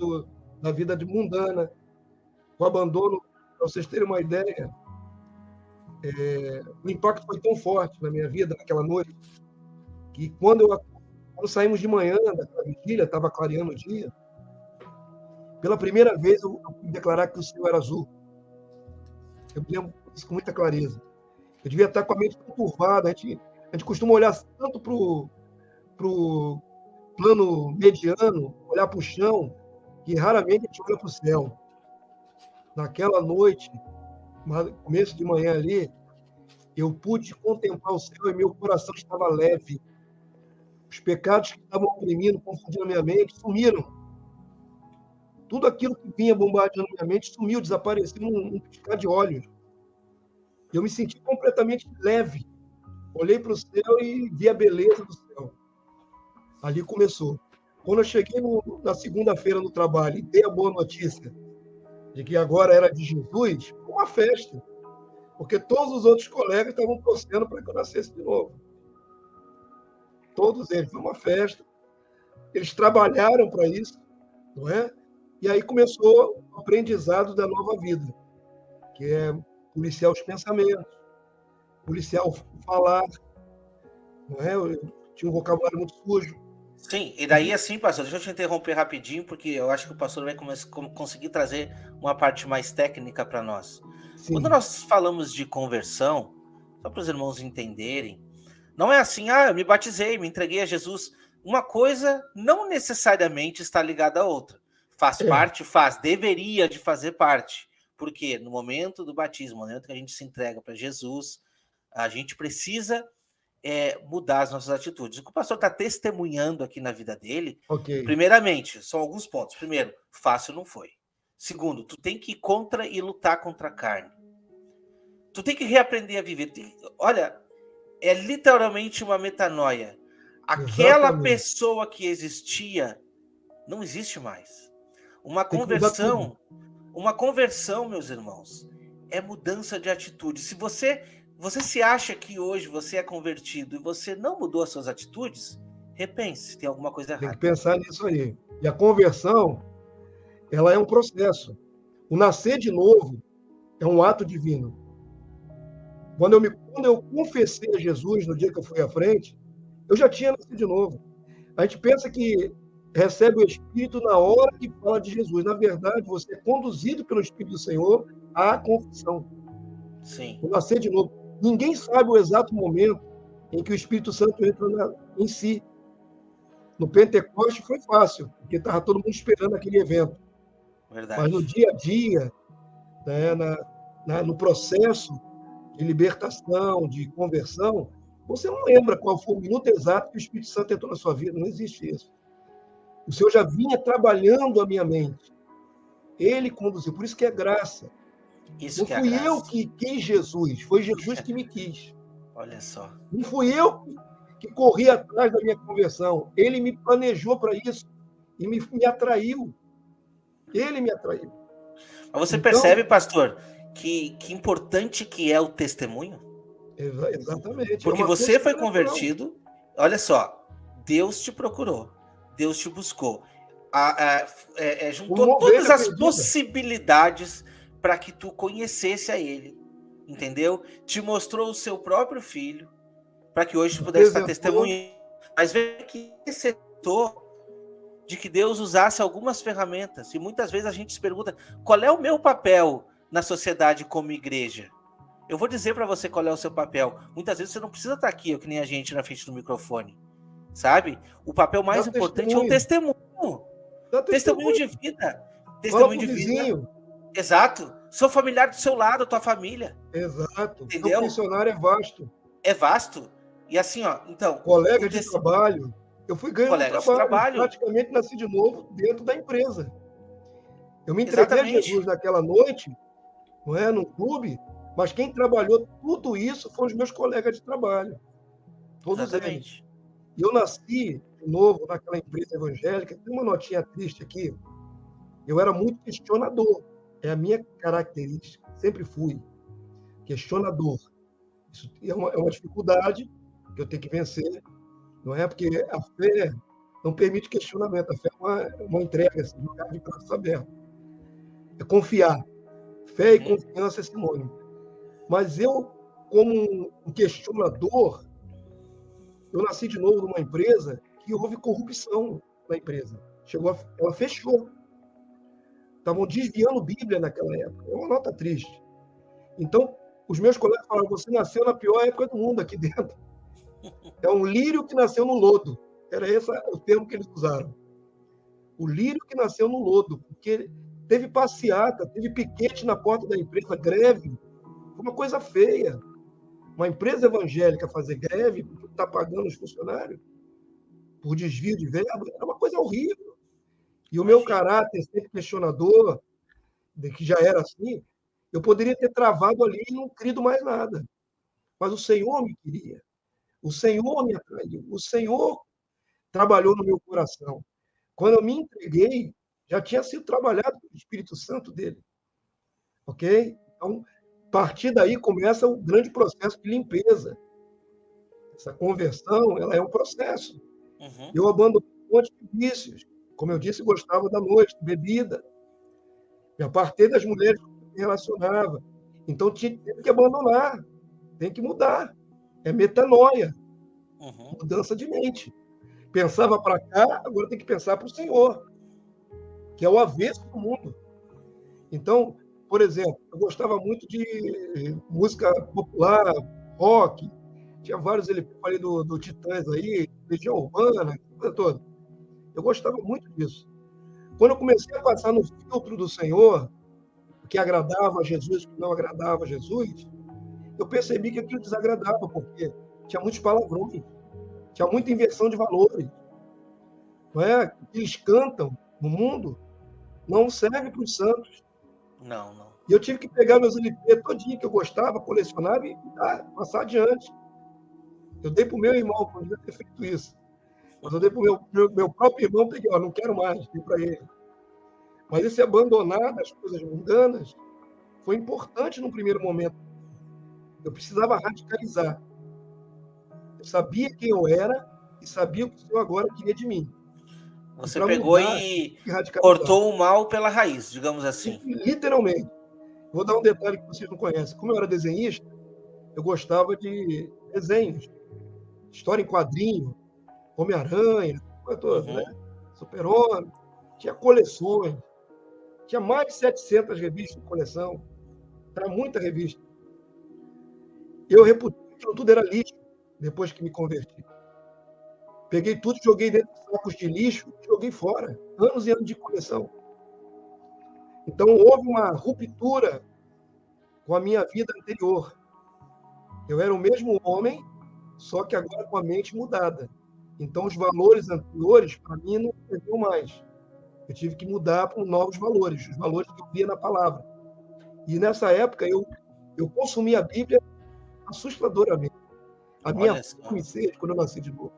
da vida de mundana, com o abandono, para vocês terem uma ideia, o impacto foi tão forte na minha vida naquela noite, que quando saímos de manhã daquela vigília, estava clareando o dia, pela primeira vez eu pude declarar que o céu era azul. Eu me lembro isso com muita clareza. Eu devia estar com a mente turvada. A gente costuma olhar tanto para o plano mediano, olhar para o chão, que raramente a gente olha para o céu. Naquela noite, começo de manhã ali, eu pude contemplar o céu e meu coração estava leve. Os pecados que estavam oprimindo, confundindo a minha mente, sumiram. Tudo aquilo que vinha bombardeando minha mente sumiu, desapareceu num piscar de olhos. Eu me senti completamente leve. Olhei para o céu e vi a beleza do céu. Ali começou. Quando eu cheguei na segunda-feira no trabalho e dei a boa notícia de que agora era de Jesus, foi uma festa. Porque todos os outros colegas estavam torcendo para que eu nascesse de novo. Todos eles. Foi uma festa. Eles trabalharam para isso, não é? E aí começou o aprendizado da nova vida, que é policiar os pensamentos, policiar o falar, não é? Eu tinha um vocabulário muito sujo. Sim, e daí assim, pastor, deixa eu te interromper rapidinho, porque eu acho que o pastor vai conseguir trazer uma parte mais técnica para nós. Sim. Quando nós falamos de conversão, só para os irmãos entenderem, não é assim, eu me batizei, me entreguei a Jesus. Uma coisa não necessariamente está ligada à outra. Faz parte, deveria de fazer parte. Porque no momento do batismo, no momento que a gente se entrega para Jesus, a gente precisa mudar as nossas atitudes. O que o pastor está testemunhando aqui na vida dele, primeiramente, são alguns pontos. Primeiro, fácil não foi. Segundo, tu tem que ir contra e lutar contra a carne. Tu tem que reaprender a viver. Olha, é literalmente uma metanoia. Aquela pessoa que existia não existe mais. Uma conversão, meus irmãos, é mudança de atitude. Se você se acha que hoje você é convertido e você não mudou as suas atitudes, repense, tem alguma coisa errada. Tem que pensar nisso aí. E a conversão, ela é um processo. O nascer de novo é um ato divino. Quando eu confessei a Jesus no dia que eu fui à frente, eu já tinha nascido de novo. A gente pensa que recebe o Espírito na hora que fala de Jesus. Na verdade, você é conduzido pelo Espírito do Senhor à confissão. Sim. O nascer de novo. Ninguém sabe o exato momento em que o Espírito Santo entra em si. No Pentecoste foi fácil, porque estava todo mundo esperando aquele evento. Verdade. Mas no dia a dia, né, no processo de libertação, de conversão, você não lembra qual foi o minuto exato que o Espírito Santo entrou na sua vida. Não existe isso. O Senhor já vinha trabalhando a minha mente. Ele conduziu. Por isso que é graça. Isso não que é a fui graça. eu que quis Jesus, foi Jesus que me quis. Olha só. Não fui eu que corri atrás da minha conversão. Ele me planejou para isso e me atraiu. Ele me atraiu. Mas você percebe, pastor, que importante que é o testemunho? Exatamente. Porque você foi convertido, olha só, Deus te procurou, Deus te buscou, juntou todas as possibilidades para que tu conhecesse a Ele, entendeu? Te mostrou o seu próprio filho, para que hoje tu pudesse estar testemunhando. Mas veja que aceitou de que Deus usasse algumas ferramentas. E muitas vezes a gente se pergunta, qual é o meu papel na sociedade como igreja? Eu vou dizer para você qual é o seu papel. Muitas vezes você não precisa estar aqui, que nem a gente na frente do microfone, sabe? O papel mais importante é o testemunho. Testemunho de vida. Testemunho de vida. Exato. Seu familiar do seu lado, tua família. Exato. Entendeu? O funcionário é vasto. É vasto. E assim, ó, então... Colega de trabalho. Eu fui ganhando trabalho. Praticamente nasci de novo dentro da empresa. Eu me entreguei a Jesus naquela noite, não é, no clube, mas quem trabalhou tudo isso foram os meus colegas de trabalho. Todos eles. E eu nasci de novo naquela empresa evangélica. Tem uma notinha triste aqui. Eu era muito questionador. É a minha característica. Sempre fui questionador. Isso é uma dificuldade que eu tenho que vencer. Não é porque a fé não permite questionamento. A fé é uma entrega, assim, de braços abertos. É confiar. Fé e confiança é sinônimo. Mas eu, como um questionador, eu nasci de novo numa empresa que houve corrupção na empresa. Ela fechou. Estavam desviando Bíblia naquela época. É uma nota triste. Então, os meus colegas falaram, você nasceu na pior época do mundo aqui dentro. É um lírio que nasceu no lodo. Era esse o termo que eles usaram. O lírio que nasceu no lodo. Porque teve passeata, teve piquete na porta da empresa, greve. Foi uma coisa feia. Uma empresa evangélica fazer greve porque está pagando os funcionários por desvio de verba, era uma coisa horrível. E o meu caráter, sempre questionador, de que já era assim, eu poderia ter travado ali e não querido mais nada. Mas o Senhor me queria. O Senhor me atraiu. O Senhor trabalhou no meu coração. Quando eu me entreguei, já tinha sido trabalhado pelo Espírito Santo dele. Ok? Então, a partir daí começa o grande processo de limpeza. Essa conversão, ela é um processo. Eu abandonei um monte de vícios. Como eu disse, gostava da noite, bebida. Me apartei das mulheres que me relacionava. Então, tive que abandonar. Tem que mudar. É metanoia. Mudança de mente. Pensava para cá, agora tem que pensar para o Senhor, que é o avesso do mundo. Então, por exemplo, eu gostava muito de música popular, rock. Tinha vários LP ali do Titãs aí, Legião Urbana, coisa toda. Eu gostava muito disso. Quando eu comecei a passar no filtro do Senhor, o que agradava a Jesus, o que não agradava a Jesus, eu percebi que aquilo desagradava, porque tinha muitos palavrões, tinha muita inversão de valores. Não é? O que eles cantam no mundo não serve para os santos. Não. E eu tive que pegar meus LP todinho que eu gostava, colecionava e passar adiante. Eu dei para o meu irmão, quando eu devia ter feito isso. Mas eu dei para o meu próprio irmão, peguei, não quero mais, dei para ele. Mas esse abandonar das coisas mundanas foi importante no primeiro momento. Eu precisava radicalizar. Eu sabia quem eu era e sabia o que o Senhor agora queria de mim. Você pegou e cortou o mal pela raiz, digamos assim. Literalmente. Vou dar um detalhe que vocês não conhecem. Como eu era desenhista, eu gostava de desenhos, história em quadrinho, Homem-Aranha, né? Super-Homem. Tinha coleções. Tinha mais de 700 revistas de coleção. Era muita revista. Eu reputei que aquilo tudo era lixo, depois que me converti. Peguei tudo, joguei dentro de sacos de lixo e joguei fora. Anos e anos de coleção. Então, houve uma ruptura com a minha vida anterior. Eu era o mesmo homem, só que agora com a mente mudada. Então, os valores anteriores, para mim, não serviam mais. Eu tive que mudar para novos valores, os valores que eu via na palavra. E, nessa época, eu consumia a Bíblia assustadoramente. A minha fome e sede, quando eu nasci de novo,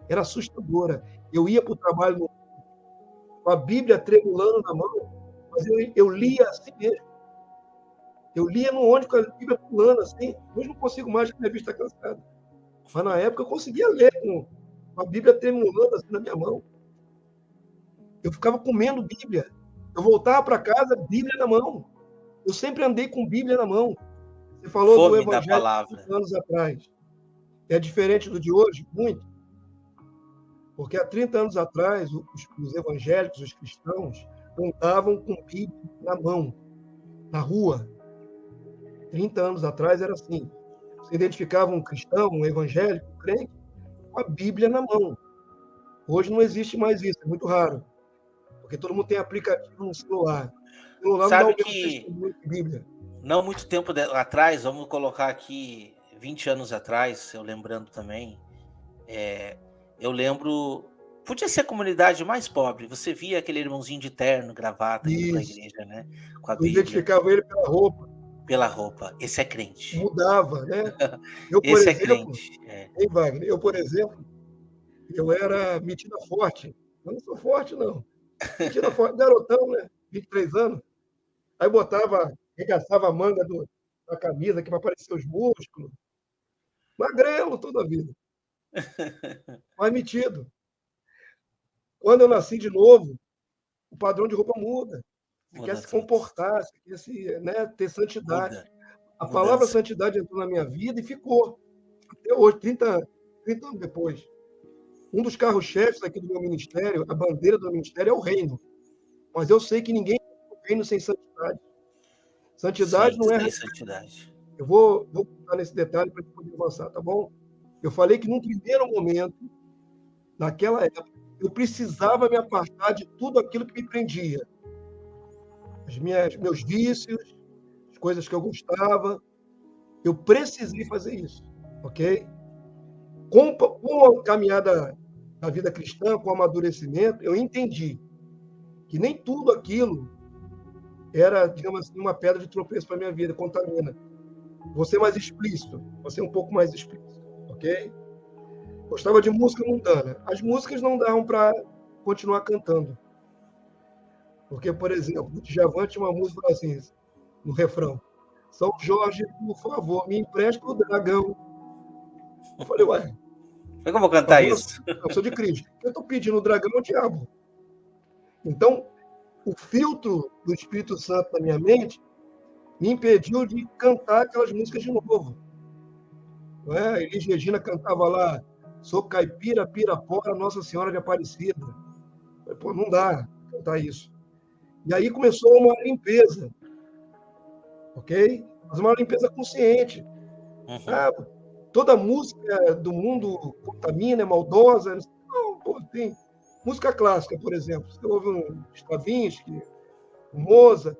era assustadora. Eu ia para o trabalho com a Bíblia tremulando na mão, mas eu lia assim mesmo. Eu lia no ônibus com a Bíblia pulando assim. Hoje não consigo mais, porque minha vista está cansada. Mas na época eu conseguia ler com a Bíblia tremulando assim na minha mão. Eu ficava comendo Bíblia. Eu voltava para casa, Bíblia na mão. Eu sempre andei com Bíblia na mão. Você falou Fome do Evangelho de 30 anos atrás. É diferente do de hoje? Muito. Porque há 30 anos atrás, os evangélicos, os cristãos, andavam com Bíblia na mão, na rua. 30 anos atrás era assim. Você identificava um cristão, um evangélico, um crente, com a Bíblia na mão. Hoje não existe mais isso, é muito raro. Porque todo mundo tem aplicativo no celular. O celular Sabe não dá o que mesmo testemunho que Bíblia. Não muito tempo atrás, vamos colocar aqui 20 anos atrás, eu lembrando também, eu lembro, podia ser a comunidade mais pobre, você via aquele irmãozinho de terno, gravata, indo para a igreja, né? Com a Bíblia. Eu identificava ele pela roupa. Pela roupa. Esse é crente. Mudava, né? Eu, por Esse exemplo, é crente. Hein, Wagner? Eu, por exemplo, eu era metida forte. Eu não sou forte, não. Metida forte, garotão, né? 23 anos. Aí botava, arregaçava a manga da camisa aqui para aparecer os músculos. Magrelo toda a vida. Mas metido. Quando eu nasci de novo, o padrão de roupa muda. Você quer se comportar, você quer ter santidade. A palavra santidade entrou na minha vida e ficou. Até hoje, 30 anos depois. Um dos carros-chefes aqui do meu ministério, a bandeira do meu ministério é o reino. Mas eu sei que ninguém tem o reino sem santidade. Santidade não é... Santidade. Eu vou botar nesse detalhe para a gente poder avançar, tá bom? Eu falei que num primeiro momento, naquela época, eu precisava me apartar de tudo aquilo que me prendia. Meus vícios, as coisas que eu gostava. Eu precisei fazer isso, ok? Com a caminhada da vida cristã, com o amadurecimento, eu entendi que nem tudo aquilo era, digamos assim, uma pedra de tropeço para a minha vida, contamina. Vou ser mais explícito, vou ser um pouco mais explícito, ok? Gostava de música mundana. As músicas não davam para continuar cantando. Porque, por exemplo, o Djavan tinha uma música assim, no refrão. São Jorge, por favor, me empresta o dragão. Eu falei, ué. Como eu vou cantar isso? Eu sou de Cristo. Eu estou pedindo o dragão ao diabo. Então, o filtro do Espírito Santo na minha mente me impediu de cantar aquelas músicas de novo. Não é? Elis Regina cantava lá, sou caipira, pirapora, Nossa Senhora de Aparecida. Falei, pô, não dá cantar isso. E aí começou uma limpeza, ok? Mas uma limpeza consciente. Toda música do mundo contamina, é maldosa. Não, pô, tem música clássica, por exemplo. Você ouve um Stravinsky, um Mozart,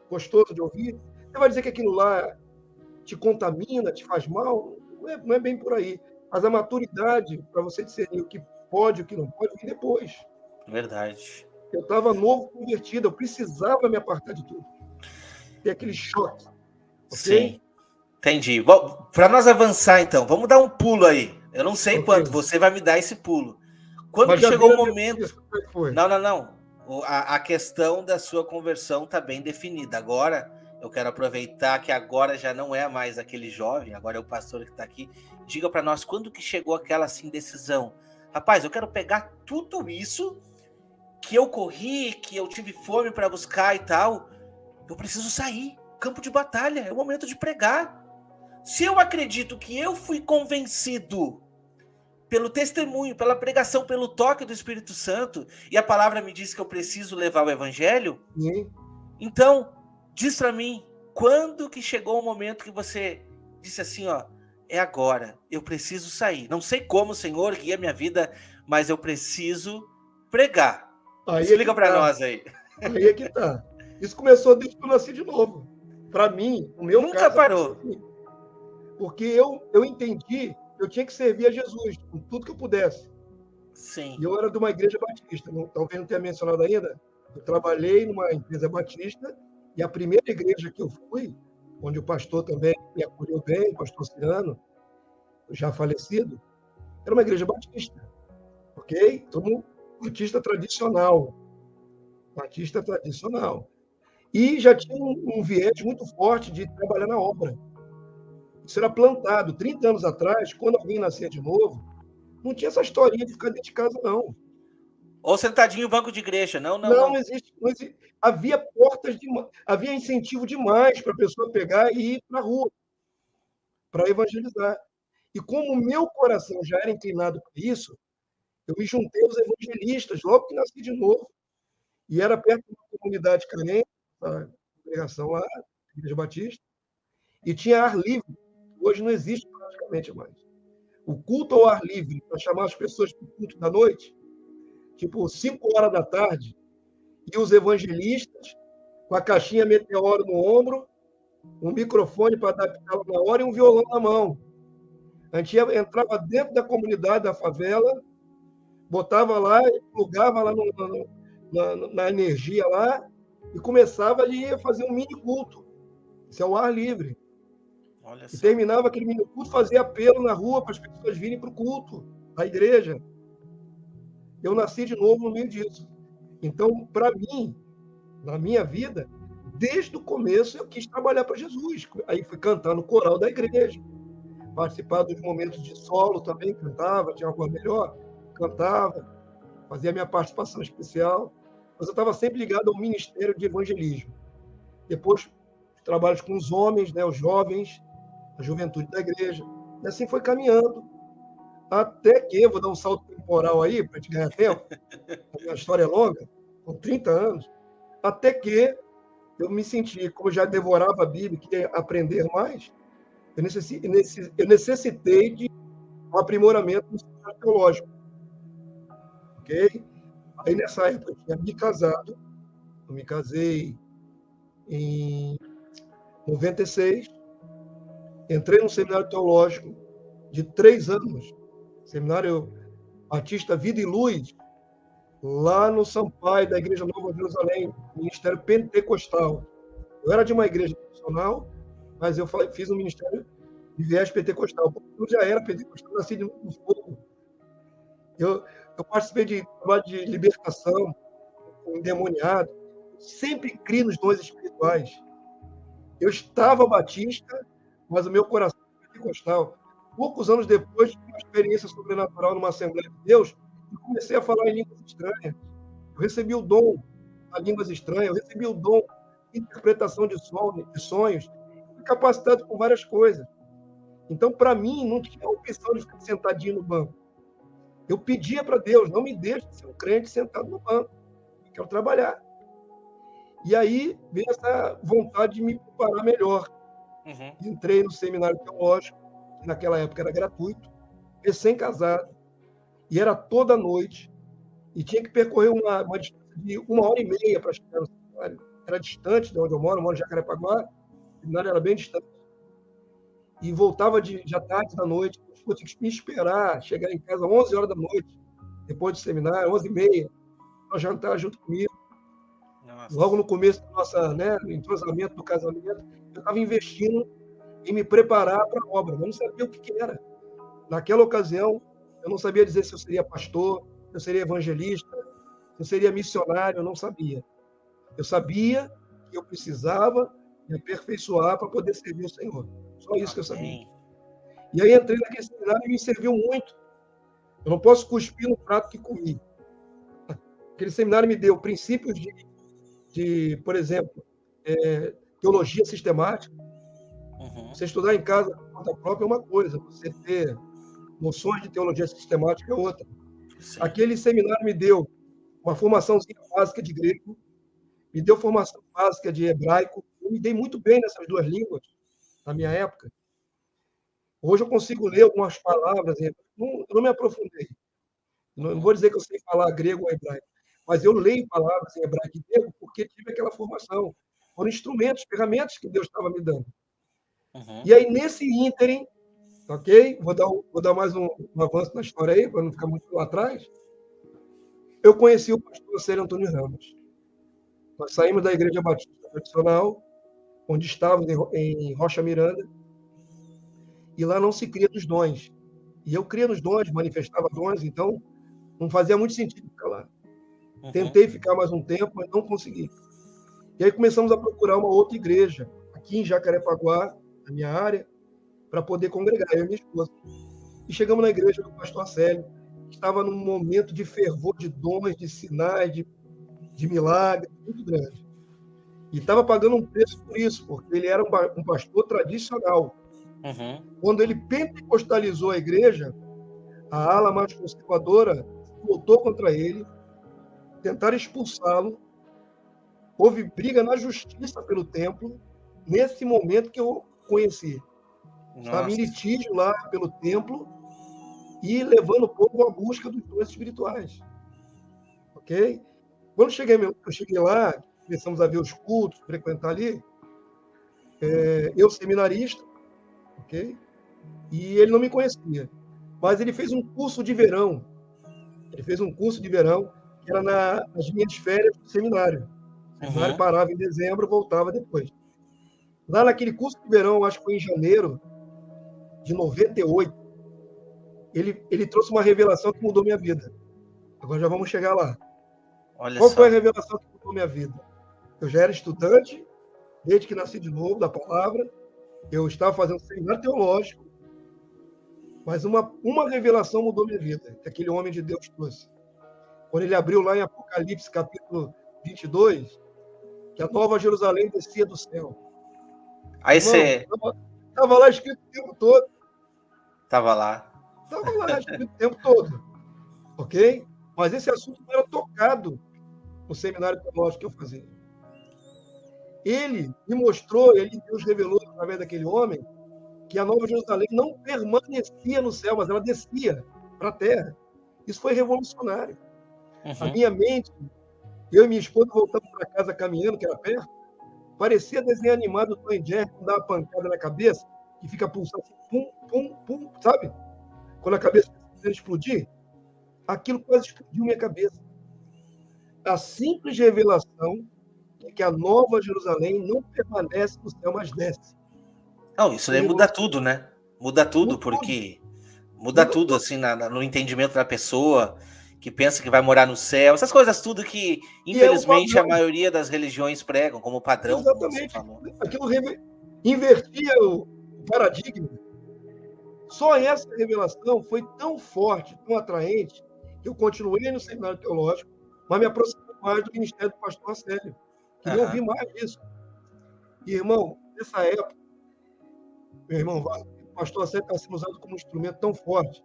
gostoso de ouvir. Você vai dizer que aquilo lá te contamina, te faz mal? Não é bem por aí. Mas a maturidade, para você discernir o que pode e o que não pode, vem depois. Verdade. Eu estava novo, convertido, eu precisava me apartar de tudo. Ter aquele choque. Okay? Sim, entendi. Para nós avançar, então, vamos dar um pulo aí. Eu não sei quanto, você vai me dar esse pulo. Quando chegou o momento... Não. A questão da sua conversão está bem definida. Agora eu quero aproveitar que agora já não é mais aquele jovem, agora é o pastor que está aqui. Diga para nós, quando que chegou aquela assim, decisão? Rapaz, eu quero pegar tudo isso que eu corri, que eu tive fome para buscar e tal. Eu preciso sair. Campo de batalha, é o momento de pregar. Se eu acredito que eu fui convencido pelo testemunho, pela pregação, pelo toque do Espírito Santo, e a palavra me diz que eu preciso levar o evangelho, então, diz para mim, quando que chegou o momento que você disse assim, ó, é agora, eu preciso sair. Não sei como, Senhor, guia minha vida, mas eu preciso pregar. Explica para nós aí. Aí é que tá. Isso começou desde que eu nasci de novo. Para mim, o meu nunca parou. Porque eu entendi que eu tinha que servir a Jesus com tudo que eu pudesse. Sim. E eu era de uma igreja batista. Talvez não tenha mencionado ainda. Eu trabalhei numa empresa batista e a primeira igreja que eu fui, onde o pastor também me acolheu bem, o pastor Ciano, já falecido, era uma igreja batista. Ok? Todo batista tradicional. Batista tradicional. E já tinha um viés muito forte de trabalhar na obra. Isso era plantado. 30 anos atrás, quando alguém nascia de novo, não tinha essa historinha de ficar dentro de casa, não. Ou sentadinho no banco de igreja, não. Não existe. Havia havia incentivo demais para a pessoa pegar e ir para a rua, para evangelizar. E como o meu coração já era inclinado para isso, eu me juntei aos evangelistas logo que nasci de novo. E era perto de uma comunidade carente, a congregação lá, a Igreja Batista, e tinha ar livre. Hoje não existe praticamente mais. O culto ao ar livre, para chamar as pessoas para o culto da noite, tipo 5 horas da tarde, e os evangelistas, com a caixinha meteoro no ombro, um microfone para adaptá-la na hora e um violão na mão. A gente entrava dentro da comunidade da favela, botava lá, plugava lá na energia lá, e começava ali a fazer um mini culto. Isso é o ar livre. Olha e só. terminava aquele mini culto, fazia apelo na rua para as pessoas virem para o culto, à igreja. Eu nasci de novo no meio disso. Então, para mim, na minha vida, desde o começo eu quis trabalhar para Jesus. Aí fui cantar no coral da igreja, participar dos momentos de solo também, cantava, tinha uma voz melhor, cantava, fazia minha participação especial. Mas eu estava sempre ligado ao ministério de evangelismo. Depois, trabalhos com os homens, né, os jovens, a juventude da igreja. E assim foi caminhando. Até que, vou dar um salto temporal aí, para te ganhar tempo, a minha história é longa, com 30 anos, até que eu me senti, como eu já devorava a Bíblia, queria aprender mais, eu necessitei de um aprimoramento no seminário teológico. Ok? Aí, nessa época, eu tinha me casado, eu me casei em 96, entrei no seminário teológico de 3 anos, Seminário Batista Vida e Luz, lá no Sampaio, da Igreja Nova Jerusalém, Ministério Pentecostal. Eu era de uma igreja tradicional, mas eu fiz um ministério de viés pentecostal. Eu já era pentecostal, nasci no fogo. Eu participei de trabalho de libertação, com endemoniado. Sempre criei nos dons espirituais. Eu estava batista, mas o meu coração era pentecostal. Poucos anos depois, tive uma experiência sobrenatural numa Assembleia de Deus e comecei a falar em línguas estranhas. Eu recebi o dom de línguas estranhas, eu recebi o dom de interpretação de sonhos, fui capacitado com várias coisas. Então, para mim, não tinha a opção de ficar sentadinho no banco. Eu pedia para Deus, não me deixe ser um crente sentado no banco, eu quero trabalhar. E aí veio essa vontade de me preparar melhor. Entrei no seminário teológico, que naquela época era gratuito, recém-casado, e era toda noite, e tinha que percorrer uma distância de 1h30 para chegar no seminário. Era distante de onde eu moro em Jacarepaguá, o seminário era bem distante. E voltava já tarde da noite, eu tinha que me esperar, chegar em casa às 11 horas da noite, depois do seminário, 11h30, para jantar junto comigo. Nossa. Logo no começo do nosso entrosamento do casamento, eu estava investindo em me preparar para a obra. Eu não sabia o que era. Naquela ocasião, eu não sabia dizer se eu seria pastor, se eu seria evangelista, se eu seria missionário, eu não sabia. Eu sabia que eu precisava me aperfeiçoar para poder servir o Senhor. Só isso que eu sabia. E aí entrei naquele seminário e me serviu muito. Eu não posso cuspir no prato que comi. Aquele seminário me deu princípios de por exemplo, teologia sistemática. Você estudar em casa por conta própria é uma coisa, você ter noções de teologia sistemática é outra. Sim. Aquele seminário me deu uma formação básica de grego, me deu formação básica de hebraico. Eu me dei muito bem nessas duas línguas na minha época. Hoje eu consigo ler algumas palavras, eu não me aprofundei. Não vou dizer que eu sei falar grego ou hebraico, mas eu leio palavras em hebraico e grego porque tive aquela formação. Foram instrumentos, ferramentas que Deus estava me dando. E aí, nesse ínterim, ok? Vou dar mais um avanço na história aí, para não ficar muito lá atrás. Eu conheci o pastor Célio Antônio Ramos. Nós saímos da Igreja Batista Tradicional, onde estávamos em Rocha Miranda, e lá não se cria dos dons. E eu cria nos dons, manifestava dons, então não fazia muito sentido ficar lá. Tentei ficar mais um tempo, mas não consegui. E aí começamos a procurar uma outra igreja, aqui em Jacarepaguá, na minha área, para poder congregar, eu e minha esposa. E chegamos na igreja do pastor Célio, que estava num momento de fervor, de dons, de sinais, de milagres, muito grande. E estava pagando um preço por isso, porque ele era um pastor tradicional. Quando ele pentecostalizou a igreja, a ala mais conservadora voltou contra ele, tentaram expulsá-lo, houve briga na justiça pelo templo, nesse momento que eu conheci. Estava em litígio lá pelo templo e levando o povo à busca dos dons espirituais. Ok? Quando eu cheguei lá, começamos a ver os cultos, frequentar ali, eu seminarista, ok? E ele não me conhecia. Mas ele fez um curso de verão. Ele fez um curso de verão que era nas minhas férias do seminário. O seminário parava em dezembro, voltava depois. Lá naquele curso de verão, acho que foi em janeiro de 98, ele trouxe uma revelação que mudou minha vida. Agora já vamos chegar lá. Qual foi a revelação que mudou minha vida? Eu já era estudante, desde que nasci de novo, da palavra. Eu estava fazendo seminário teológico, mas uma revelação mudou minha vida, que aquele homem de Deus trouxe. Quando ele abriu lá em Apocalipse, capítulo 22, que a Nova Jerusalém descia do céu. Aí você... Estava lá escrito o tempo todo. Estava lá escrito o tempo todo. Ok? Mas esse assunto não era tocado no seminário teológico que eu fazia. Ele me mostrou, Deus revelou através daquele homem, que a Nova Jerusalém não permanecia no céu, mas ela descia para a terra. Isso foi revolucionário. A minha mente, eu e minha esposa voltamos para casa caminhando, que era perto, parecia desenho animado do Tom e Jerry, quando dá uma pancada na cabeça, que fica pulsando assim, pum, pum, pum, sabe? Quando a cabeça começa a explodir, aquilo quase explodiu minha cabeça. A simples revelação é que a Nova Jerusalém não permanece no céu, mas desce. Não, isso daí muda tudo, né? Muda tudo, porque muda tudo, assim, no entendimento da pessoa, que pensa que vai morar no céu, essas coisas tudo que, infelizmente, a maioria das religiões pregam como padrão. Exatamente. Aquilo invertia o paradigma. Só essa revelação foi tão forte, tão atraente, que eu continuei no seminário teológico, mas me aproximei mais do ministério do pastor Célio. Queria ouvir mais disso. E, irmão, nessa época, meu irmão, o pastor Célio estava sendo usado como um instrumento tão forte,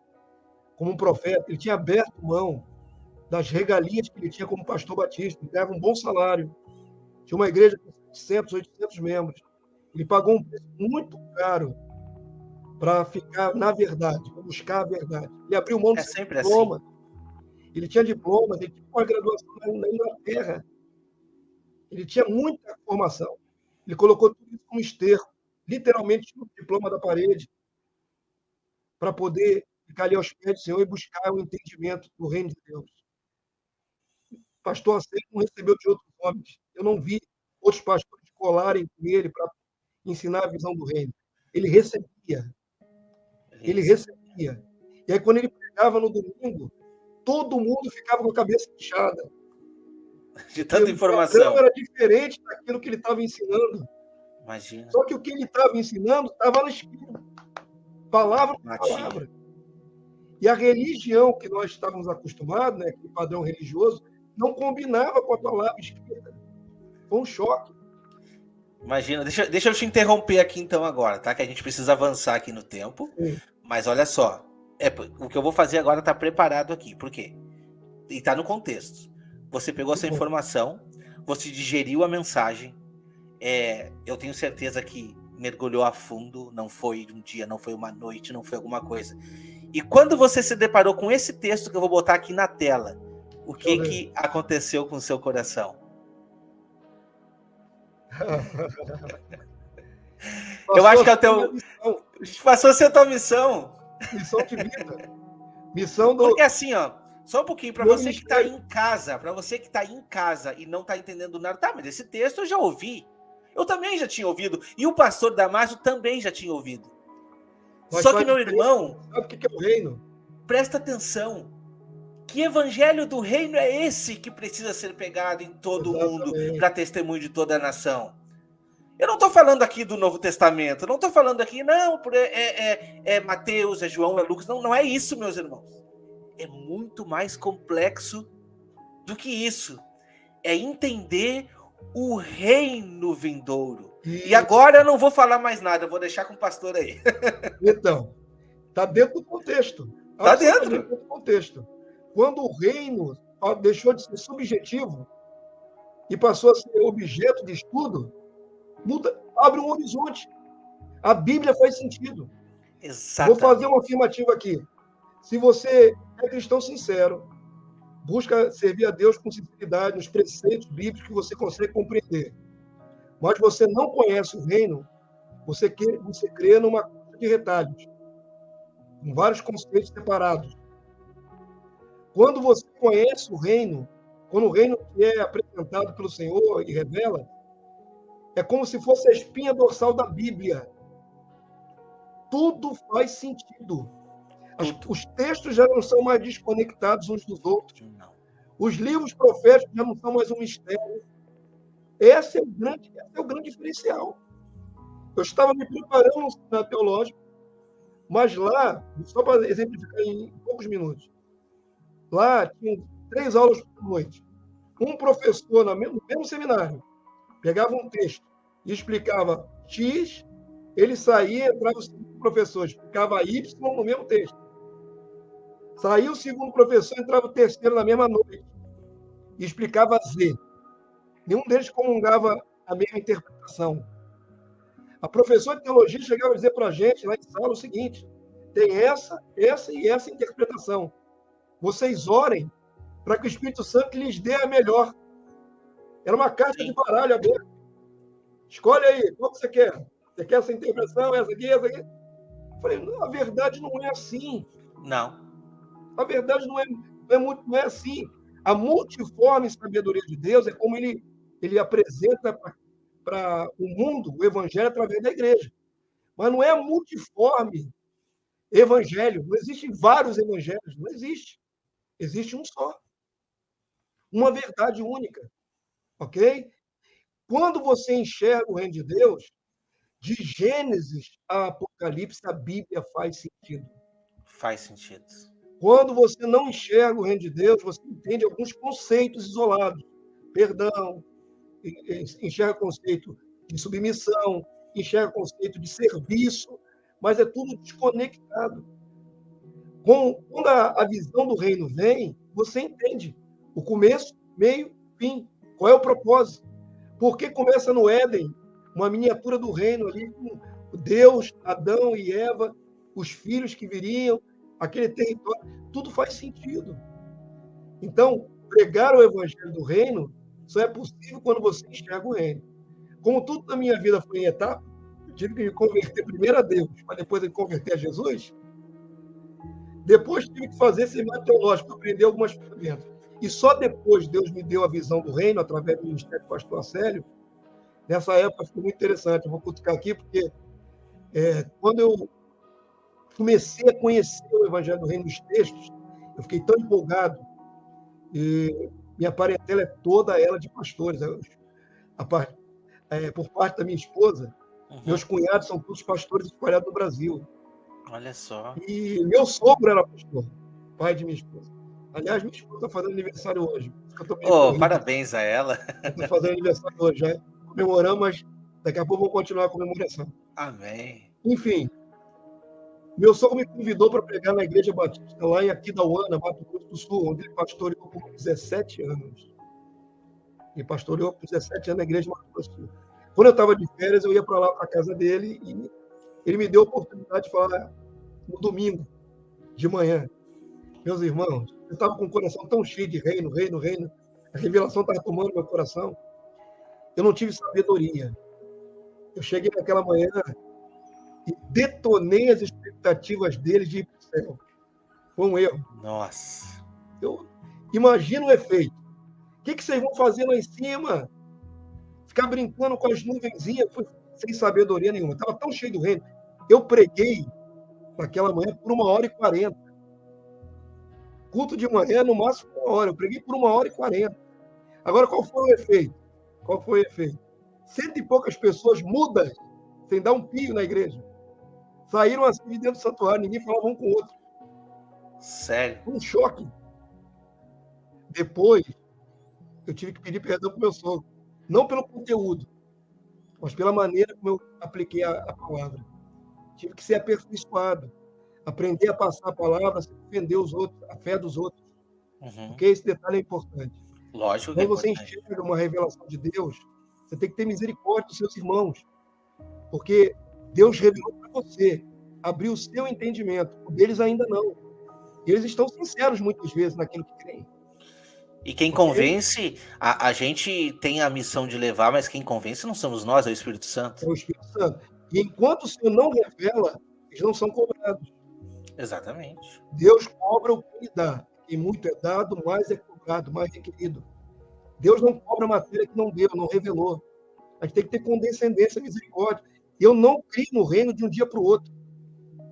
como um profeta. Ele tinha aberto mão das regalias que ele tinha como pastor batista. Ele ganhava um bom salário. Tinha uma igreja com 700, 800 membros. Ele pagou um preço muito caro para ficar na verdade, para buscar a verdade. Ele abriu mão do seu diploma. Assim. Ele tinha diplomas, ele tinha pós-graduação na Inglaterra. Ele tinha muita formação. Ele colocou tudo isso como esterco, literalmente no diploma da parede, para poder ficar ali aos pés do Senhor e buscar o entendimento do reino de Deus. O pastor Célio não recebeu de outros homens. Eu não vi outros pastores colarem com ele para ensinar a visão do reino. Ele recebia. Ele recebia. E aí, quando ele pregava no domingo, todo mundo ficava com a cabeça fechada. De tanta informação. Era diferente daquilo que ele estava ensinando. Imagina. Só que o que ele estava ensinando estava na esquina. Palavra por palavra. E a religião que nós estávamos acostumados, né, aquele padrão religioso, não combinava com a palavra escrita. Foi um choque. Imagina, deixa eu te interromper aqui então agora, tá? Que a gente precisa avançar aqui no tempo. Sim. Mas olha só, o que eu vou fazer agora está preparado aqui. Por quê? E está no contexto. Você pegou essa informação, você digeriu a mensagem. Eu tenho certeza que mergulhou a fundo, não foi um dia, não foi uma noite, não foi alguma coisa. E quando você se deparou com esse texto que eu vou botar aqui na tela, o que aconteceu com o seu coração? Eu acho que é o teu... Passou a ser a tua missão. Missão de vida. Missão do... Porque assim, ó, só um pouquinho, para você que está em casa, e não está entendendo nada, tá, mas esse texto eu já ouvi. Eu também já tinha ouvido. E o pastor Damásio também já tinha ouvido. Só que, meu irmão... Sabe o que é o reino? Presta atenção. Que evangelho do reino é esse que precisa ser pregado em todo o mundo para testemunho de toda a nação? Eu não estou falando aqui do Novo Testamento, não estou falando aqui, não, é Mateus, é João, é Lucas, não é isso, meus irmãos. É muito mais complexo do que isso. É entender o reino vindouro. Isso. E agora eu não vou falar mais nada, eu vou deixar com o pastor aí. Então, está dentro do contexto. Está dentro do contexto. Quando o reino deixou de ser subjetivo e passou a ser objeto de estudo, abre um horizonte. A Bíblia faz sentido. Exatamente. Vou fazer uma afirmativa aqui. Se você é cristão sincero, busca servir a Deus com sinceridade nos preceitos bíblicos que você consegue compreender, mas você não conhece o reino, você crê numa coisa de retalhos, com vários conceitos separados. Quando você conhece o reino, quando o reino é apresentado pelo Senhor e revela, é como se fosse a espinha dorsal da Bíblia. Tudo faz sentido. Os textos já não são mais desconectados uns dos outros. Não. Os livros proféticos já não são mais um mistério. Esse é o grande diferencial. Eu estava me preparando no seminário teológico, mas lá, só para exemplificar em poucos minutos, lá tinha 3 aulas por noite. Um professor, no mesmo seminário, pegava um texto e explicava X, ele saía, entrava o segundo professor, explicava Y no mesmo texto. Saía o segundo professor, entrava o terceiro na mesma noite e explicava Z. Nenhum deles comungava a mesma interpretação. A professora de teologia chegava a dizer para a gente, lá em sala, o seguinte: tem essa e essa interpretação. Vocês orem para que o Espírito Santo lhes dê a melhor. Era uma carta de baralho aberta. Escolhe aí, qual que você quer? Você quer essa interpretação, essa aqui, essa aqui? Eu falei, não, a verdade não é assim. Não. A verdade não é assim. A multiforme sabedoria de Deus é como ele apresenta para o mundo o evangelho através da igreja. Mas não é multiforme evangelho. Não existem vários evangelhos. Não existe. Existe um só. Uma verdade única. Ok? Quando você enxerga o reino de Deus, de Gênesis a Apocalipse, a Bíblia faz sentido. Faz sentido. Quando você não enxerga o reino de Deus, você entende alguns conceitos isolados. Perdão, enxerga o conceito de submissão, enxerga o conceito de serviço, mas é tudo desconectado. Quando a visão do reino vem, você entende o começo, meio, fim. Qual é o propósito? Por que começa no Éden, uma miniatura do reino ali, com Deus, Adão e Eva, os filhos que viriam, aquele território, tudo faz sentido. Então, pregar o evangelho do reino só é possível quando você enxerga o reino. Como tudo na minha vida foi em etapa, eu tive que me converter primeiro a Deus, para depois me converter a Jesus. Depois tive que fazer seminário teológico, para aprender algumas ferramentas. E só depois Deus me deu a visão do reino, através do ministério do pastor Acélio. Nessa época foi muito interessante. Eu vou cutucar aqui, porque quando eu comecei a conhecer o evangelho do reino nos textos, eu fiquei tão empolgado. E minha parentela é toda ela de pastores. por parte da minha esposa, meus cunhados são todos pastores espalhados no Brasil. Olha só. E meu sogro era pastor, pai de minha esposa. Aliás, minha esposa está fazendo aniversário hoje. Parabéns a ela. Estou fazendo aniversário hoje. Já comemoramos, mas daqui a pouco vamos continuar a comemoração. Amém. Enfim, meu sogro me convidou para pregar na Igreja Batista, lá em Aquidauana, Mato Grosso do Sul, onde ele pastoreou por 17 anos. Ele pastoreou por 17 anos na Igreja Mato Grosso do Sul. Quando eu estava de férias, eu ia para lá, para a casa dele, e ele me deu a oportunidade de falar no domingo, de manhã. Meus irmãos, eu estava com o coração tão cheio de reino. A revelação estava tomando meu coração. Eu não tive sabedoria. Eu cheguei naquela manhã e detonei as expectativas deles de ir para o céu. Foi um erro. Nossa. Eu imagino o efeito. O que vocês vão fazer lá em cima? Ficar brincando com as nuvenzinhas, sem sabedoria nenhuma. Estava tão cheio do reino. Eu preguei naquela manhã por 1h40. Culto de manhã, no máximo 1 hora. Eu preguei por 1h40. Agora, qual foi o efeito? 100 e poucas pessoas mudas, sem dar um pio na igreja. Saíram assim de dentro do santuário, ninguém falava um com o outro. Sério? Um choque. Depois, eu tive que pedir perdão para o meu sogro. Não pelo conteúdo, mas pela maneira como eu apliquei a palavra. Tive que ser aperfeiçoado. Aprender a passar a palavra sem ofender os outros, a fé dos outros. Porque esse detalhe é importante. Lógico que quando você enxerga uma revelação de Deus, você tem que ter misericórdia dos seus irmãos. Porque Deus revelou para você, abriu o seu entendimento. O deles ainda não. Eles estão sinceros muitas vezes naquilo que creem. E quem convence, a gente tem a missão de levar, mas quem convence não somos nós, é o Espírito Santo. É o Espírito Santo. E enquanto o Senhor não revela, eles não são cobrados. Exatamente. Deus cobra o que lhe dá. E muito é dado, mais é cobrado, mais requerido. Deus não cobra matéria que não deu, não revelou. A gente tem que ter condescendência, misericórdia. Eu não crio no reino de um dia para o outro.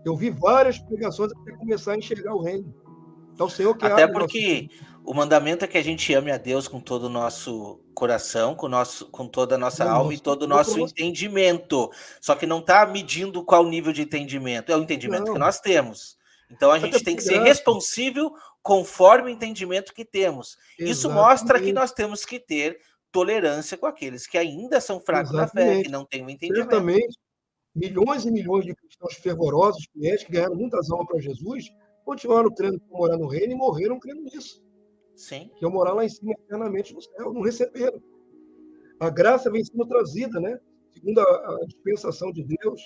Eu vi várias pregações até começar a enxergar o reino. Então, o Senhor que até porque o mandamento é que a gente ame a Deus com todo o nosso coração, com toda a nossa alma e todo o nosso entendimento. Só que não está medindo qual nível de entendimento. É o entendimento que nós temos. Então, a gente tem que ser responsível conforme o entendimento que temos. Isso mostra que nós temos que ter tolerância com aqueles que ainda são fracos na fé, que não têm o entendimento. Certamente, milhões e milhões de cristãos fervorosos, fiéis, que ganharam muitas almas para Jesus, continuaram crendo que iam morar no reino e morreram crendo nisso. Sim. Que iam morar lá em cima eternamente no céu. Não receberam. A graça vem sendo trazida, né? Segundo a dispensação de Deus.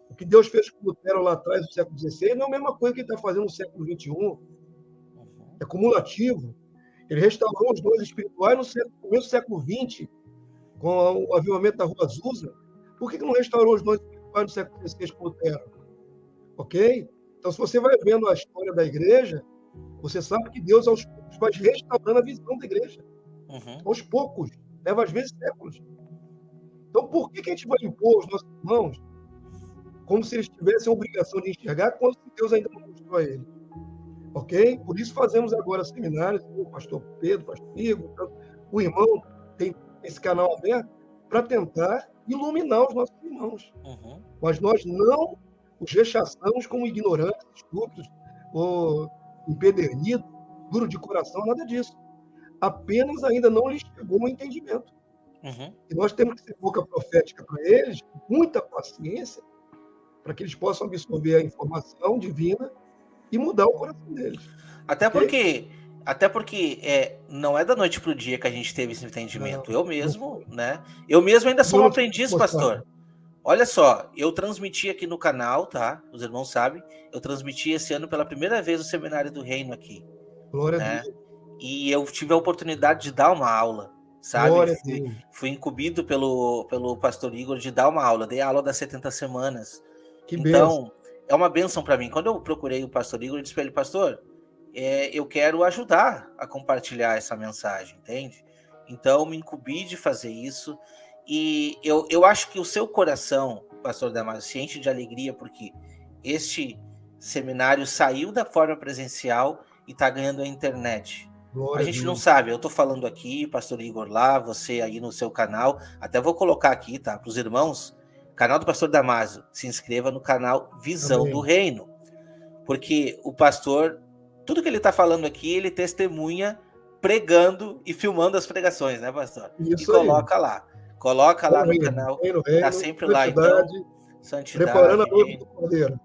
O que Deus fez com Lutero lá atrás, no século XVI, não é a mesma coisa que ele está fazendo no século XXI. É cumulativo. Ele restaurou os dons espirituais no começo do século XX, com o avivamento da Rua Azusa. Por que não restaurou os dons espirituais no século XVI com Lutero? Ok? Então, se você vai vendo a história da igreja, você sabe que Deus, aos poucos, vai restaurando a visão da igreja. Aos poucos. Leva, às vezes, séculos. Então, por que a gente vai impor aos nossos irmãos como se eles tivessem a obrigação de enxergar quando Deus ainda não mostrou a eles? Ok? Por isso fazemos agora seminários, o pastor Pedro, o pastor Igor, o irmão tem esse canal aberto para tentar iluminar os nossos irmãos. Mas nós não os rechaçamos como ignorantes, estúpidos, ou empedernidos, duro de coração, nada disso. Apenas ainda não lhes chegou o entendimento. E nós temos que ser boca profética para eles, com muita paciência, para que eles possam absorver a informação divina e mudar o coração deles. Até porque não é da noite para o dia que a gente teve esse entendimento. Eu mesmo ainda sou um aprendiz, pastor. Olha só, eu transmiti aqui no canal, tá? Os irmãos sabem, eu transmiti esse ano pela primeira vez o Seminário do Reino aqui. Glória a Deus. E eu tive a oportunidade de dar uma aula, sabe? Fui incumbido pelo pastor Igor de dar uma aula. Dei a aula das 70 semanas. Então, é uma bênção para mim. Quando eu procurei o pastor Igor, eu disse para ele, pastor, eu quero ajudar a compartilhar essa mensagem, entende? Então, me incumbi de fazer isso. E eu acho que o seu coração, pastor Damásio, se enche de alegria, porque este seminário saiu da forma presencial e está ganhando a internet. A gente não sabe, eu estou falando aqui, pastor Igor lá, você aí no seu canal, até vou colocar aqui, tá, para os irmãos, canal do pastor Damásio, se inscreva no canal Visão do Reino, porque o pastor, tudo que ele está falando aqui, ele testemunha pregando e filmando as pregações, né, pastor? Isso e coloca lá no canal, tá sempre lá, então, santidade. Preparando a noiva do Cordeiro.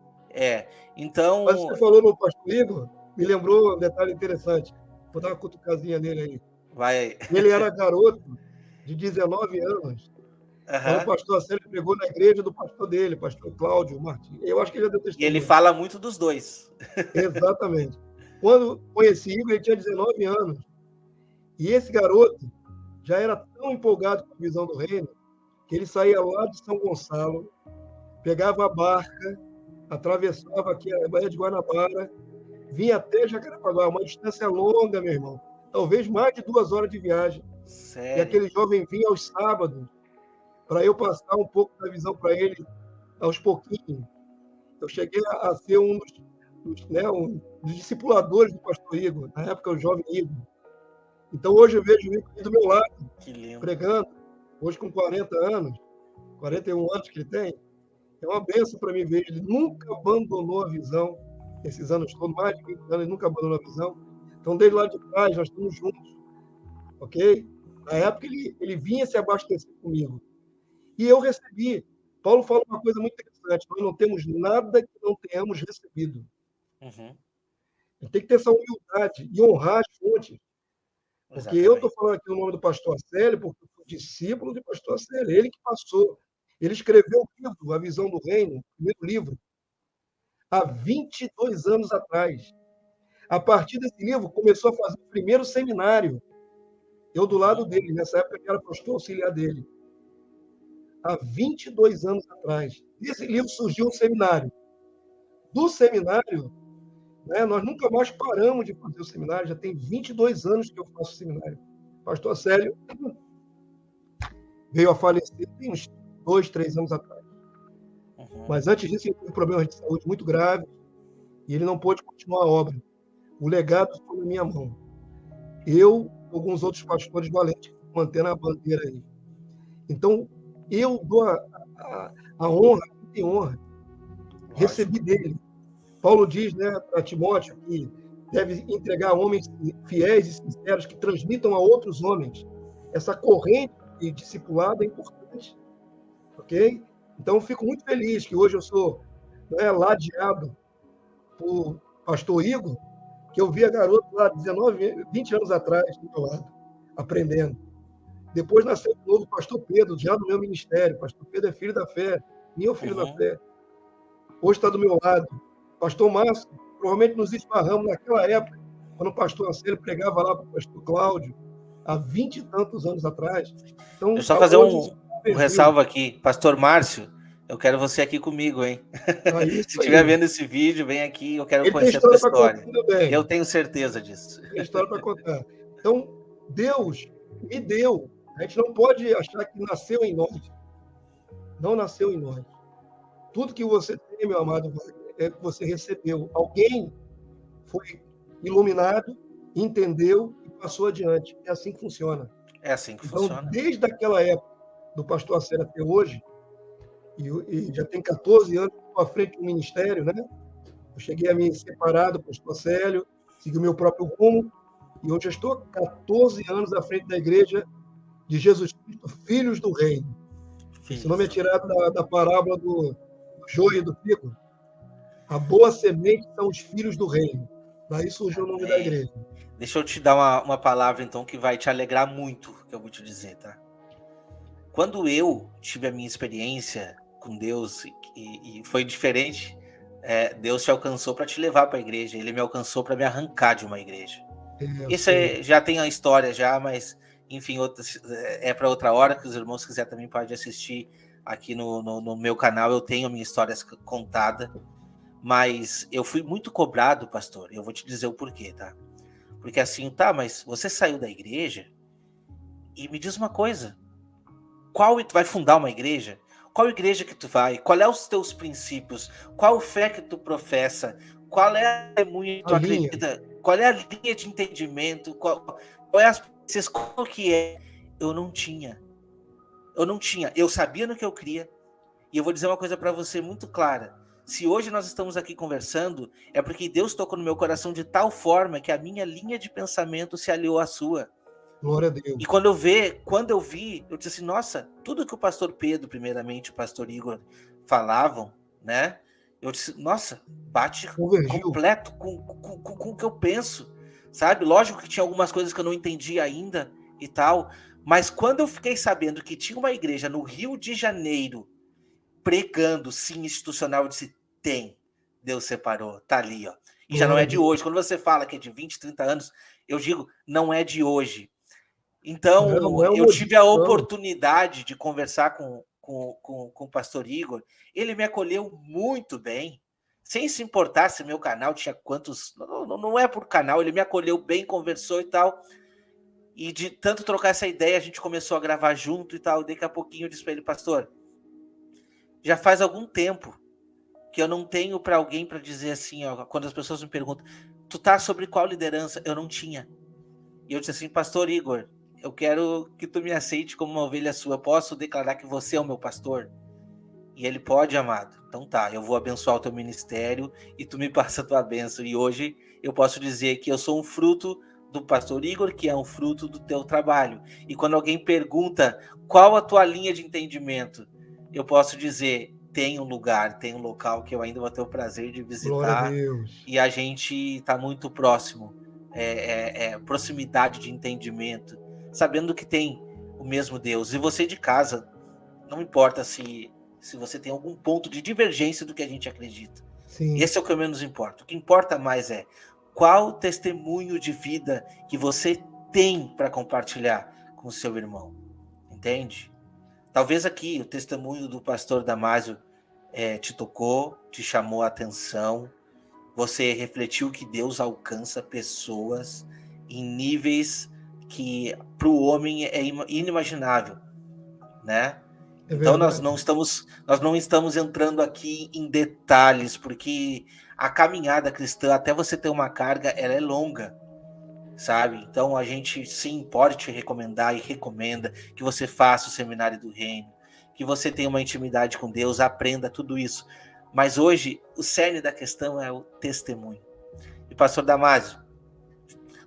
Então... Mas você falou no pastor Igor, me lembrou um detalhe interessante. Vou dar uma cutucazinha nele aí. Vai aí. Ele era garoto de 19 anos. Quando o pastor Acélio pregou na igreja do pastor dele, pastor Cláudio Martins. Eu acho que ele já deu testemunho. E ele fala muito dos dois. Exatamente. Quando conheci Igor, ele tinha 19 anos. E esse garoto já era tão empolgado com a visão do reino que ele saía lá de São Gonçalo, pegava a barca, atravessava aqui a Baía de Guanabara, vinha até Jacarepaguá, uma distância longa, meu irmão. Talvez mais de 2 horas de viagem. Sério? E aquele jovem vinha aos sábados para eu passar um pouco da visão para ele aos pouquinhos. Eu cheguei a ser um dos discipuladores do pastor Igor, na época o jovem Igor. Então hoje eu vejo o Igor do meu lado, pregando, hoje com 40 anos, 41 anos que ele tem. É uma bênção para mim ver. Ele nunca abandonou a visão, esses anos todos, mais de 20 anos, ele nunca abandonou a visão. Então, desde lá de trás, nós estamos juntos, ok? Na época, ele vinha se abastecer comigo. E eu recebi. Paulo fala uma coisa muito interessante: nós não temos nada que não tenhamos recebido. Uhum. Tem que ter essa humildade e honrar as fontes. Porque exatamente. Eu estou falando aqui no nome do pastor Acélio, porque eu sou discípulo do pastor Acélio, ele que passou. Ele escreveu o livro, A Visão do Reino, o primeiro livro, há 22 anos atrás. A partir desse livro, começou a fazer o primeiro seminário. Eu do lado dele, nessa época eu era pastor auxiliar dele. Há 22 anos atrás. Desse livro surgiu um seminário. Do seminário, nós nunca mais paramos de fazer o seminário, já tem 22 anos que eu faço o seminário. O pastor Acélio veio a falecer tem uns 2, 3 anos atrás. Mas antes disso, ele teve problemas de saúde muito graves e ele não pôde continuar a obra. O legado ficou na minha mão. Eu, alguns outros pastores valentes, mantendo a bandeira aí. Então, eu dou a honra, e honra. Recebi dele. Paulo diz, para Timóteo que deve entregar homens fiéis e sinceros que transmitam a outros homens. Essa corrente de discipulado é importante. Ok? Então, eu fico muito feliz que hoje eu sou ladeado por pastor Igor, que eu via garoto lá 19, 20 anos atrás, do meu lado, aprendendo. Depois nasceu de novo o pastor Pedro, já no meu ministério. Pastor Pedro é filho da fé, meu filho da fé. Hoje está do meu lado. Pastor Márcio, provavelmente nos esbarramos naquela época, quando o pastor Anselmo pregava lá para o pastor Cláudio, há 20 e tantos anos atrás. Então, deixa eu só fazer um ressalvo aqui. Pastor Márcio, eu quero você aqui comigo, hein? Se estiver vendo esse vídeo, vem aqui, eu quero conhecer a tua história. Eu tenho certeza disso. Tem história para contar. Então, Deus me deu. A gente não pode achar que nasceu em nós. Não nasceu em nós. Tudo que você tem, meu amado, é que você recebeu. Alguém foi iluminado, entendeu e passou adiante. É assim que funciona. É assim que funciona. Desde aquela época do pastor Acélio até hoje, e já tem 14 anos que estou à frente do ministério, Eu cheguei a me separar do pastor Acélio, segui o meu próprio rumo, e hoje eu estou há 14 anos à frente da igreja de Jesus Cristo, Filhos do Reino. Esse nome é tirado da parábola do joio e do trigo. A boa semente são os filhos do reino. Daí surgiu o nome da igreja. Deixa eu te dar uma palavra, então, que vai te alegrar muito, que eu vou te dizer, tá? Quando eu tive a minha experiência com Deus, e foi diferente, Deus te alcançou para te levar para a igreja, Ele me alcançou para me arrancar de uma igreja. Isso já tem a história, mas, enfim, é para outra hora, que os irmãos quiserem também podem assistir aqui no meu canal, eu tenho a minha história contada, mas eu fui muito cobrado, pastor, e eu vou te dizer o porquê, tá? Porque assim, mas você saiu da igreja e me diz uma coisa, tu vai fundar uma igreja? Qual igreja que tu vai? Qual é os teus princípios? Qual fé que tu professa? Qual é a testemunha que tu acredita? Qual é a linha de entendimento? Qual é as qual que é? Eu não tinha. Eu sabia no que eu queria. E eu vou dizer uma coisa para você muito clara. Se hoje nós estamos aqui conversando, é porque Deus tocou no meu coração de tal forma que a minha linha de pensamento se aliou à sua. Glória a Deus. E quando eu vi, eu disse assim, nossa, tudo que o pastor Pedro, primeiramente, o pastor Igor falavam, né? Eu disse, nossa, bate Convergiu. completo com o que eu penso, sabe? Lógico que tinha algumas coisas que eu não entendi ainda e tal, mas quando eu fiquei sabendo que tinha uma igreja no Rio de Janeiro pregando, sim, institucional, eu disse, Deus separou, tá ali, ó. E já não é de hoje. Quando você fala que é de 20, 30 anos, eu digo, não é de hoje. Então, eu tive a oportunidade de conversar com o pastor Igor. Ele me acolheu muito bem, sem se importar se meu canal tinha quantos... Não é por canal, ele me acolheu bem, conversou e tal. E de tanto trocar essa ideia, a gente começou a gravar junto e tal. Daqui a pouquinho eu disse para ele, pastor, já faz algum tempo que eu não tenho para alguém para dizer assim, ó, quando as pessoas me perguntam, tu tá sobre qual liderança? Eu não tinha. E eu disse assim, pastor Igor, eu quero que tu me aceite como uma ovelha sua. Posso declarar que você é o meu pastor? E ele pode, amado. Então tá, eu vou abençoar o teu ministério e tu me passa a tua bênção. E hoje eu posso dizer que eu sou um fruto do pastor Igor, que é um fruto do teu trabalho. E quando alguém pergunta qual a tua linha de entendimento, eu posso dizer, tem um lugar, tem um local que eu ainda vou ter o prazer de visitar. E a gente está muito próximo. Proximidade de entendimento, sabendo que tem o mesmo Deus. E você de casa, não importa se você tem algum ponto de divergência do que a gente acredita. Sim. Esse é o que menos importa. O que importa mais é qual testemunho de vida que você tem para compartilhar com o seu irmão. Entende? Talvez aqui o testemunho do pastor Damásio te tocou, te chamou a atenção. Você refletiu que Deus alcança pessoas em níveis que para o homem é inimaginável, né? Então nós não estamos entrando aqui em detalhes, porque a caminhada cristã, até você ter uma carga, ela é longa, sabe? Então a gente sim pode te recomendar e recomenda que você faça o Seminário do Reino, que você tenha uma intimidade com Deus, aprenda tudo isso. Mas hoje, o cerne da questão é o testemunho. E pastor Damásio,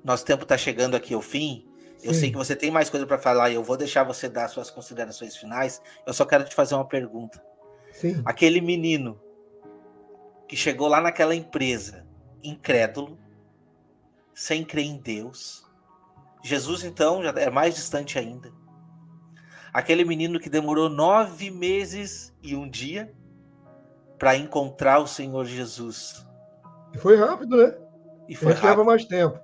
nosso tempo está chegando aqui ao fim. Sim. Eu sei que você tem mais coisa para falar e eu vou deixar você dar suas considerações finais. Eu só quero te fazer uma pergunta. Sim. Aquele menino que chegou lá naquela empresa, incrédulo, sem crer em Deus. Jesus, então, já é mais distante ainda. Aquele menino que demorou 9 meses e 1 dia para encontrar o Senhor Jesus. E foi rápido, né? E foi rápido. Leva mais tempo.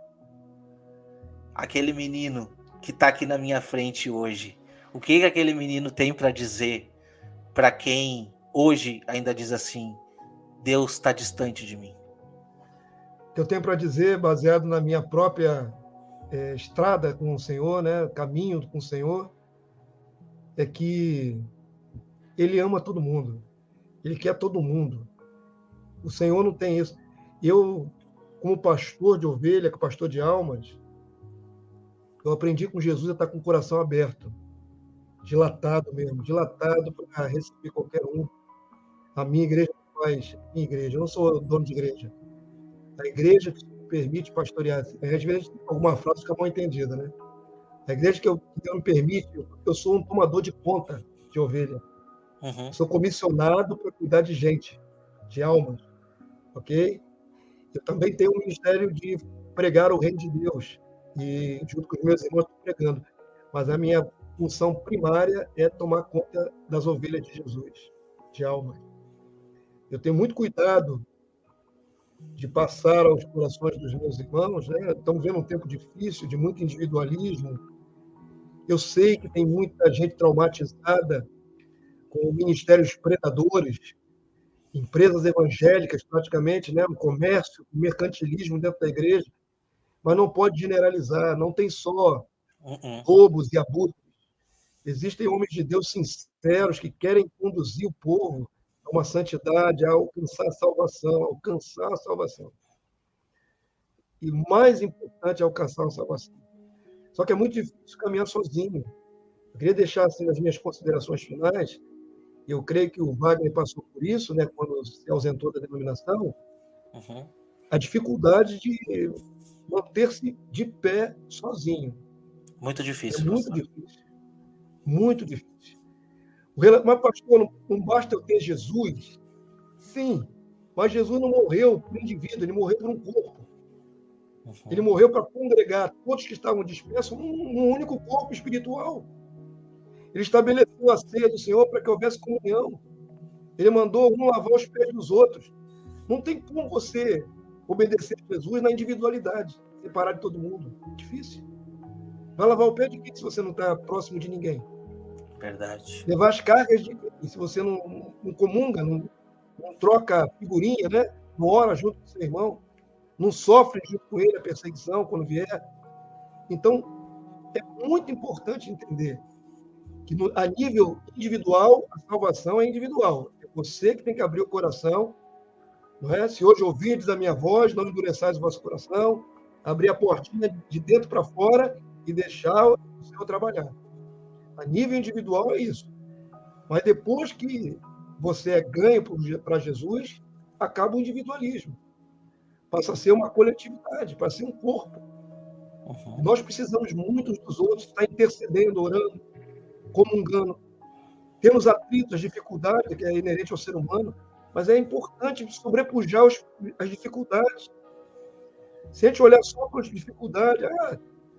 Aquele menino que está aqui na minha frente hoje, o que aquele menino tem para dizer para quem hoje ainda diz assim, Deus está distante de mim? O que eu tenho para dizer, baseado na minha própria estrada com o Senhor, né, caminho com o Senhor, é que Ele ama todo mundo. Ele quer todo mundo. O Senhor não tem isso. Eu, como pastor de ovelha, pastor de almas, eu aprendi com Jesus a estar com o coração aberto, dilatado mesmo, dilatado para receber qualquer um. A minha igreja faz, minha igreja, eu não sou dono de igreja. A igreja que permite pastorear, às vezes alguma frase fica mal entendida, né? A igreja que Deus me permite, eu sou um tomador de conta de ovelha. Uhum. Sou comissionado para cuidar de gente, de almas, ok? Eu também tenho um ministério de pregar o reino de Deus, e junto com os meus irmãos estou pregando. Mas a minha função primária é tomar conta das ovelhas de Jesus, de almas. Eu tenho muito cuidado de passar aos corações dos meus irmãos, né? Estamos vendo um tempo difícil, de muito individualismo. Eu sei que tem muita gente traumatizada com ministérios predadores, empresas evangélicas praticamente, né? O comércio, o mercantilismo dentro da igreja, mas não pode generalizar, não tem só roubos e abusos. Existem homens de Deus sinceros que querem conduzir o povo a uma santidade, a alcançar a salvação, e o mais importante é alcançar a salvação. Só que é muito difícil caminhar sozinho. Eu queria deixar assim, as minhas considerações finais. Eu creio que o Wagner passou por isso, né, quando se ausentou da denominação, a dificuldade de manter-se de pé sozinho. Muito difícil. É muito difícil. Muito difícil. Mas, pastor, não basta eu ter Jesus? Sim, mas Jesus não morreu por um indivíduo, ele morreu por um corpo. Ele morreu para congregar todos que estavam dispersos num único corpo espiritual. Ele estabeleceu a ceia do Senhor para que houvesse comunhão. Ele mandou um lavar os pés dos outros. Não tem como você obedecer a Jesus na individualidade, separar de todo mundo. É difícil. Vai lavar o pé de quem se você não está próximo de ninguém? Verdade. Levar as cargas de quem se você não comunga, não troca figurinha, né? Não ora junto com seu irmão, não sofre junto com ele a perseguição quando vier. Então, é muito importante entender que a nível individual, a salvação é individual. É você que tem que abrir o coração, não é? Se hoje ouvirdes a minha voz, não endureçais o vosso coração, abrir a portinha de dentro para fora e deixar o Senhor trabalhar. A nível individual é isso. Mas depois que você é ganho para Jesus, acaba o individualismo. Passa a ser uma coletividade, passa a ser um corpo. E nós precisamos muito uns dos outros, estar intercedendo, orando, comungando. Temos atritos, dificuldades, que é inerente ao ser humano, mas é importante sobrepujar as dificuldades. Se a gente olhar só para as dificuldades,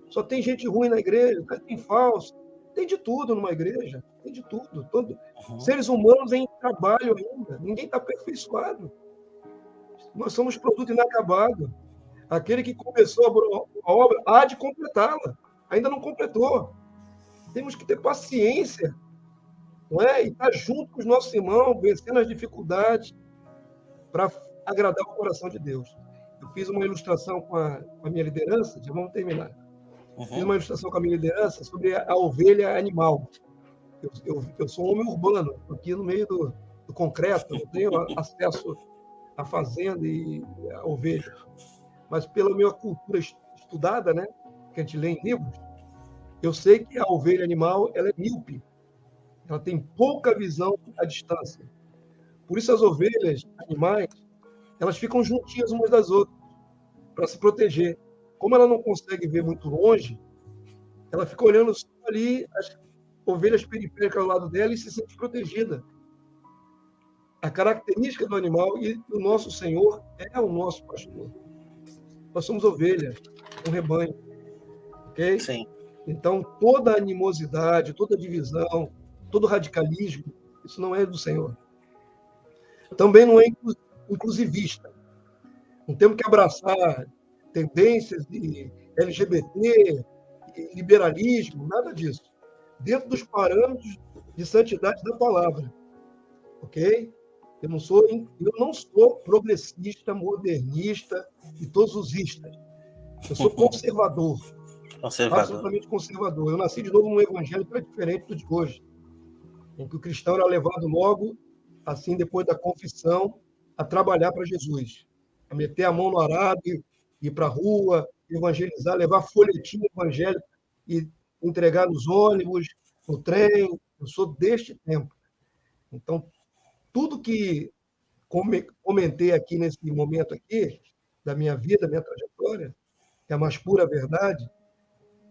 só tem gente ruim na igreja, tem falso, tem de tudo numa igreja, tem de tudo. Seres humanos em trabalho ainda, ninguém está aperfeiçoado. Nós somos produto inacabado. Aquele que começou a obra há de completá-la, ainda não completou. Temos que ter paciência, não é? E estar junto com os nossos irmãos, vencendo as dificuldades, para agradar o coração de Deus. Eu fiz uma ilustração com a minha liderança, já vamos terminar. Fiz uma ilustração com a minha liderança sobre a ovelha animal. Eu sou um homem urbano, aqui no meio do concreto, não tenho acesso à fazenda e à ovelha. Mas pela minha cultura estudada, né, que a gente lê em livros, eu sei que a ovelha animal ela é míope. Ela tem pouca visão à distância. Por isso as ovelhas animais, elas ficam juntinhas umas das outras para se proteger. Como ela não consegue ver muito longe, ela fica olhando só ali as ovelhas periféricas ao lado dela e se sente protegida. A característica do animal e do nosso Senhor é o nosso pastor. Nós somos ovelhas, um rebanho. Ok? Sim. Então, toda animosidade, toda divisão, todo radicalismo, isso não é do Senhor. Também não é inclusivista. Não temos que abraçar tendências de LGBT, liberalismo, nada disso. Dentro dos parâmetros de santidade da palavra. Ok? Eu não sou progressista, modernista e todos os istas. Eu sou conservador. Absolutamente conservador. Eu nasci de novo num evangelho que é diferente do de hoje, em que o cristão era levado logo, assim, depois da confissão, a trabalhar para Jesus, a meter a mão no arado, ir para a rua, evangelizar, levar folhetim evangélico e entregar nos ônibus, no trem. Eu sou deste tempo. Então, tudo que comentei aqui nesse momento aqui, da minha vida, da minha trajetória, é a mais pura verdade,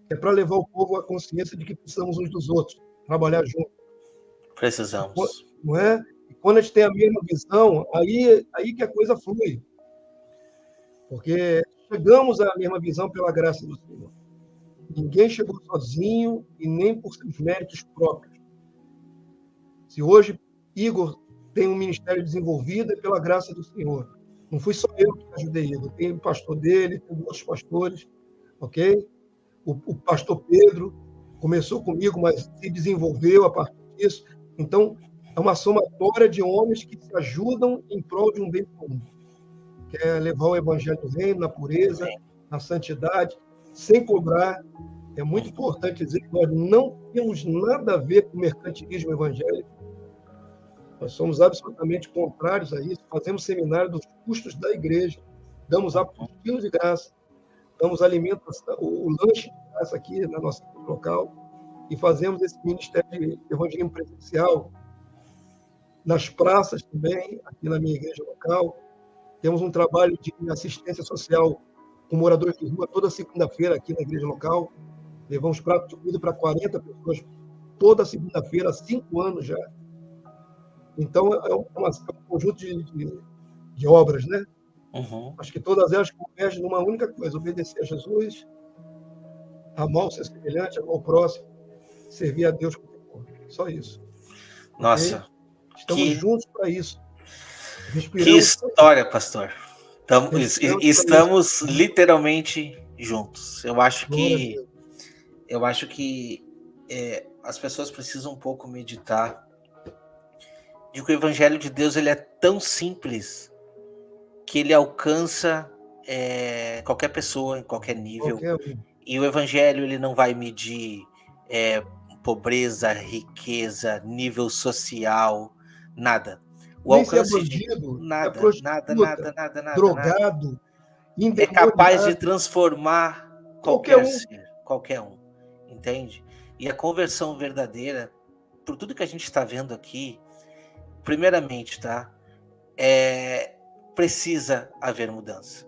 é para levar o povo à consciência de que precisamos uns dos outros, trabalhar juntos. Precisamos. Não é? E quando a gente tem a mesma visão, aí que a coisa flui. Porque chegamos à mesma visão pela graça do Senhor. Ninguém chegou sozinho e nem por seus méritos próprios. Se hoje Igor tem um ministério desenvolvido, é pela graça do Senhor. Não fui só eu que ajudei Igor. Tem o pastor dele, tem outros pastores, ok? O pastor Pedro começou comigo, mas se desenvolveu a partir disso. Então, é uma somatória de homens que se ajudam em prol de um bem comum, que é levar o evangelho do reino na pureza, na santidade, sem cobrar. É muito importante dizer que nós não temos nada a ver com o mercantilismo evangélico. Nós somos absolutamente contrários a isso. Fazemos seminário dos custos da igreja, damos apostilo de graça. damos alimentação, o lanche de graça aqui na nossa local, e fazemos esse ministério de evangelismo presencial nas praças também, aqui na minha igreja local. Temos um trabalho de assistência social com moradores de rua toda segunda-feira aqui na igreja local. Levamos prato de comida para 40 pessoas toda segunda-feira, há 5 anos já. Então, é um conjunto de obras, né? Uhum. Acho que todas elas convergem numa única coisa: obedecer a Jesus, amar o seu semelhante, amar o próximo, servir a Deus com amor. Só isso. Nossa. Okay? Estamos juntos para isso. Que história, pastor. Estamos literalmente juntos. Eu acho que as pessoas precisam um pouco meditar de que o evangelho de Deus ele é tão simples que ele alcança qualquer pessoa em qualquer nível. E o evangelho ele não vai medir pobreza, riqueza, nível social, nada. O nem alcance se é bandido, nada, nada, drogado, é capaz de transformar qualquer um, entende? E a conversão verdadeira, por tudo que a gente está vendo aqui, primeiramente, tá? Precisa haver mudança.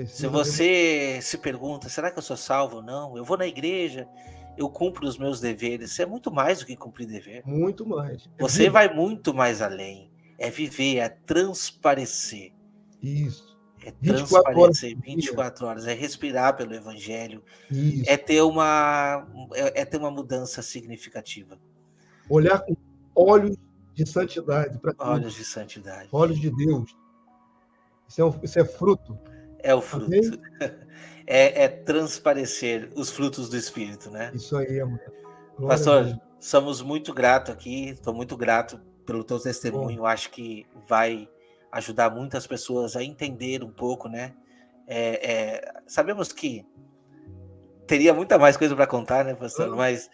Se você se pergunta, será que eu sou salvo ou não? Eu vou na igreja, eu cumpro os meus deveres. Isso é muito mais do que cumprir dever. Muito mais. Você vai muito mais além. É viver, é transparecer. Isso. É transparecer 24 horas, é respirar pelo evangelho. Isso. É ter uma mudança significativa. Olhar com olhos de santidade para Deus. Olhos de santidade. Olhos de Deus. Isso é fruto. É o fruto. É transparecer os frutos do Espírito, né? Isso aí, amor. Pastor, somos muito gratos aqui. Estou muito grato pelo teu testemunho. Acho que vai ajudar muitas pessoas a entender um pouco, né? Sabemos que teria muita mais coisa para contar, né, pastor? Mas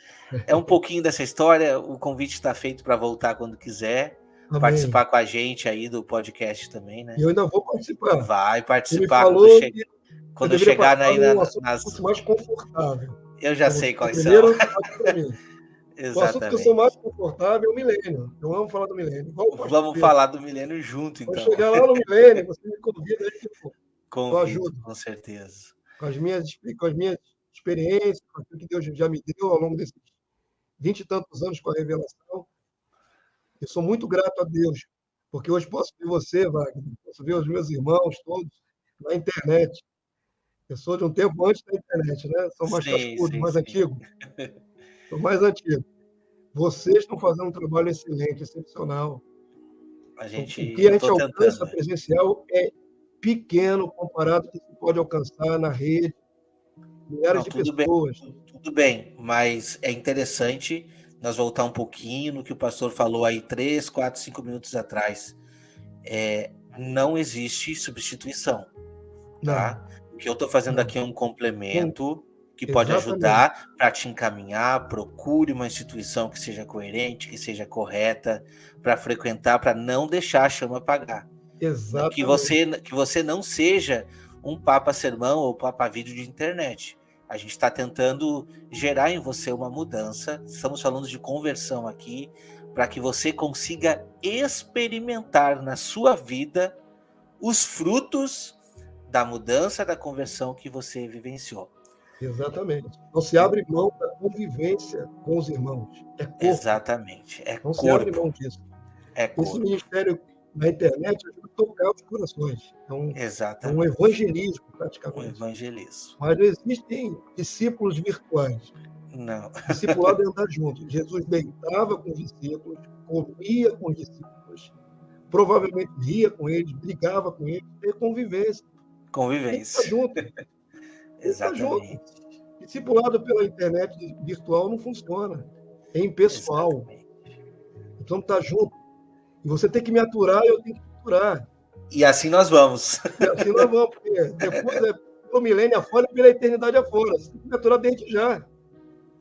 é um pouquinho dessa história. O convite está feito para voltar quando quiser. Amém. Participar com a gente aí do podcast também, né? E eu ainda vou participar. Vai participar quando eu chegar aí nas mais confortável. Eu já sei quais são. O assunto que eu sou mais confortável é o milênio. Eu amo falar do milênio. Vamos falar do milênio junto, então. Vou chegar lá no milênio, você me convida aí que eu ajudo. Com certeza. Com as minhas experiências, com aquilo que Deus já me deu ao longo desses 20 e tantos anos com a revelação. Eu sou muito grato a Deus, porque hoje posso ver você, Wagner, posso ver os meus irmãos todos na internet. Eu sou de um tempo antes da internet, né? Sou mais cascudo, mais antigo. Sou mais antigo. Vocês estão fazendo um trabalho excelente, excepcional. O que a gente alcança presencial é pequeno comparado com o que pode alcançar na rede, milhares de pessoas. Tudo bem, mas é interessante nós voltar um pouquinho no que o pastor falou aí 3, 4, 5 minutos atrás. Não existe substituição. Tá? O que eu estou fazendo aqui é um complemento que pode ajudar para te encaminhar. Procure uma instituição que seja coerente, que seja correta, para frequentar, para não deixar a chama apagar. Exatamente. Que você não seja um papa-sermão ou papa-vídeo de internet. A gente está tentando gerar em você uma mudança. Estamos falando de conversão aqui, para que você consiga experimentar na sua vida os frutos da mudança, da conversão que você vivenciou. Exatamente. Não se abre mão da convivência com os irmãos. É corpo. Exatamente. Não se abre mão disso. Esse ministério na internet ajuda a tocar os corações. É um evangelismo, praticamente. Um evangelismo. Mas não existem discípulos virtuais. Não. Discipulado é andar junto. Jesus deitava com os discípulos, comia com os discípulos, provavelmente ria com eles, brigava com eles. É convivência. Convivência. Está junto. Exatamente. Junto. Discipulado pela internet virtual não funciona. É impessoal. Exatamente. Então tá junto. E você tem que me aturar, eu tenho que me aturar. E assim nós vamos. Porque depois pelo milênio afora e pela eternidade afora. Você tem que me aturar desde já.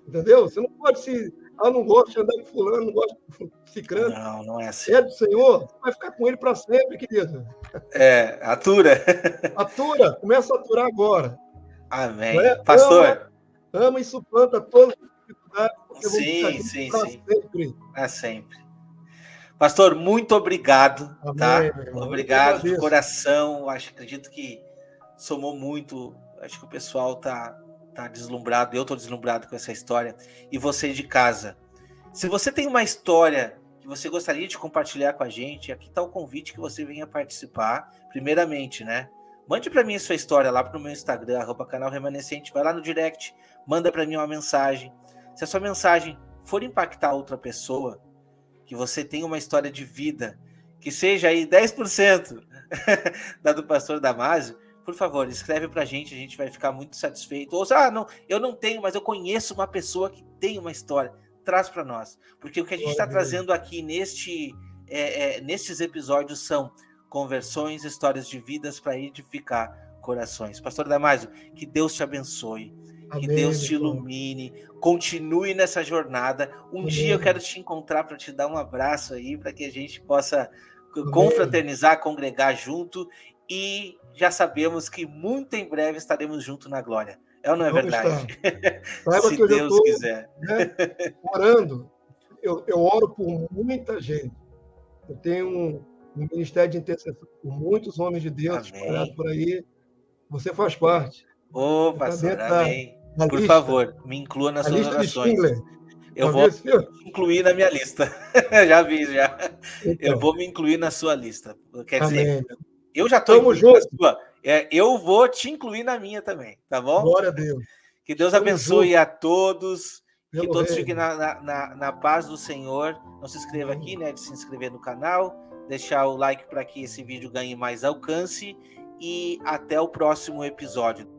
Entendeu? Você não pode não gosto de andar com fulano, não gosto de cicrano. Não é assim. É do Senhor, você vai ficar com ele para sempre, querido. Atura. Atura, começa a aturar agora. Amém. Pastor. Ama e suplanta todas as dificuldades, porque Sim. sempre. Para sempre. Pastor, muito obrigado. Amém, Tá? Obrigado de coração. Acredito que somou muito. Acho que o pessoal tá deslumbrado. Eu estou deslumbrado com essa história. E você de casa. Se você tem uma história que você gostaria de compartilhar com a gente, aqui está o convite que você venha participar. Primeiramente, né? Mande para mim a sua história lá pro meu Instagram, @canal Remanescente. Vai lá no direct, manda para mim uma mensagem. Se a sua mensagem for impactar outra pessoa, que você tenha uma história de vida, que seja aí 10% da do pastor Damásio, por favor, escreve pra gente, a gente vai ficar muito satisfeito. Ou não, eu não tenho, mas eu conheço uma pessoa que tem uma história. Traz para nós. Porque o que a gente está trazendo aqui nestes episódios são conversões, histórias de vidas para edificar corações. Pastor Damásio, que Deus te abençoe. Amém, que Deus te ilumine, continue nessa jornada. Um dia eu quero te encontrar para te dar um abraço aí, para que a gente possa confraternizar, congregar junto, e já sabemos que muito em breve estaremos juntos na glória. É ou não é verdade? Saiba se que Deus quiser. Né, orando, eu oro por muita gente. Eu tenho um ministério de intercessão por muitos homens de Deus espalhados por aí. Você faz parte. Pastor, amém. Por favor, me inclua nas suas orações. Eu vou te incluir na minha lista. Já vi, já. Então, eu vou me incluir na sua lista. Quer dizer, eu já estou incluído na sua. Eu vou te incluir na minha também, tá bom? Glória a Deus. Que Deus abençoe a todos. Que todos fiquem na paz do Senhor. Não se inscreva aqui, né? De se inscrever no canal. Deixar o like para que esse vídeo ganhe mais alcance. E até o próximo episódio.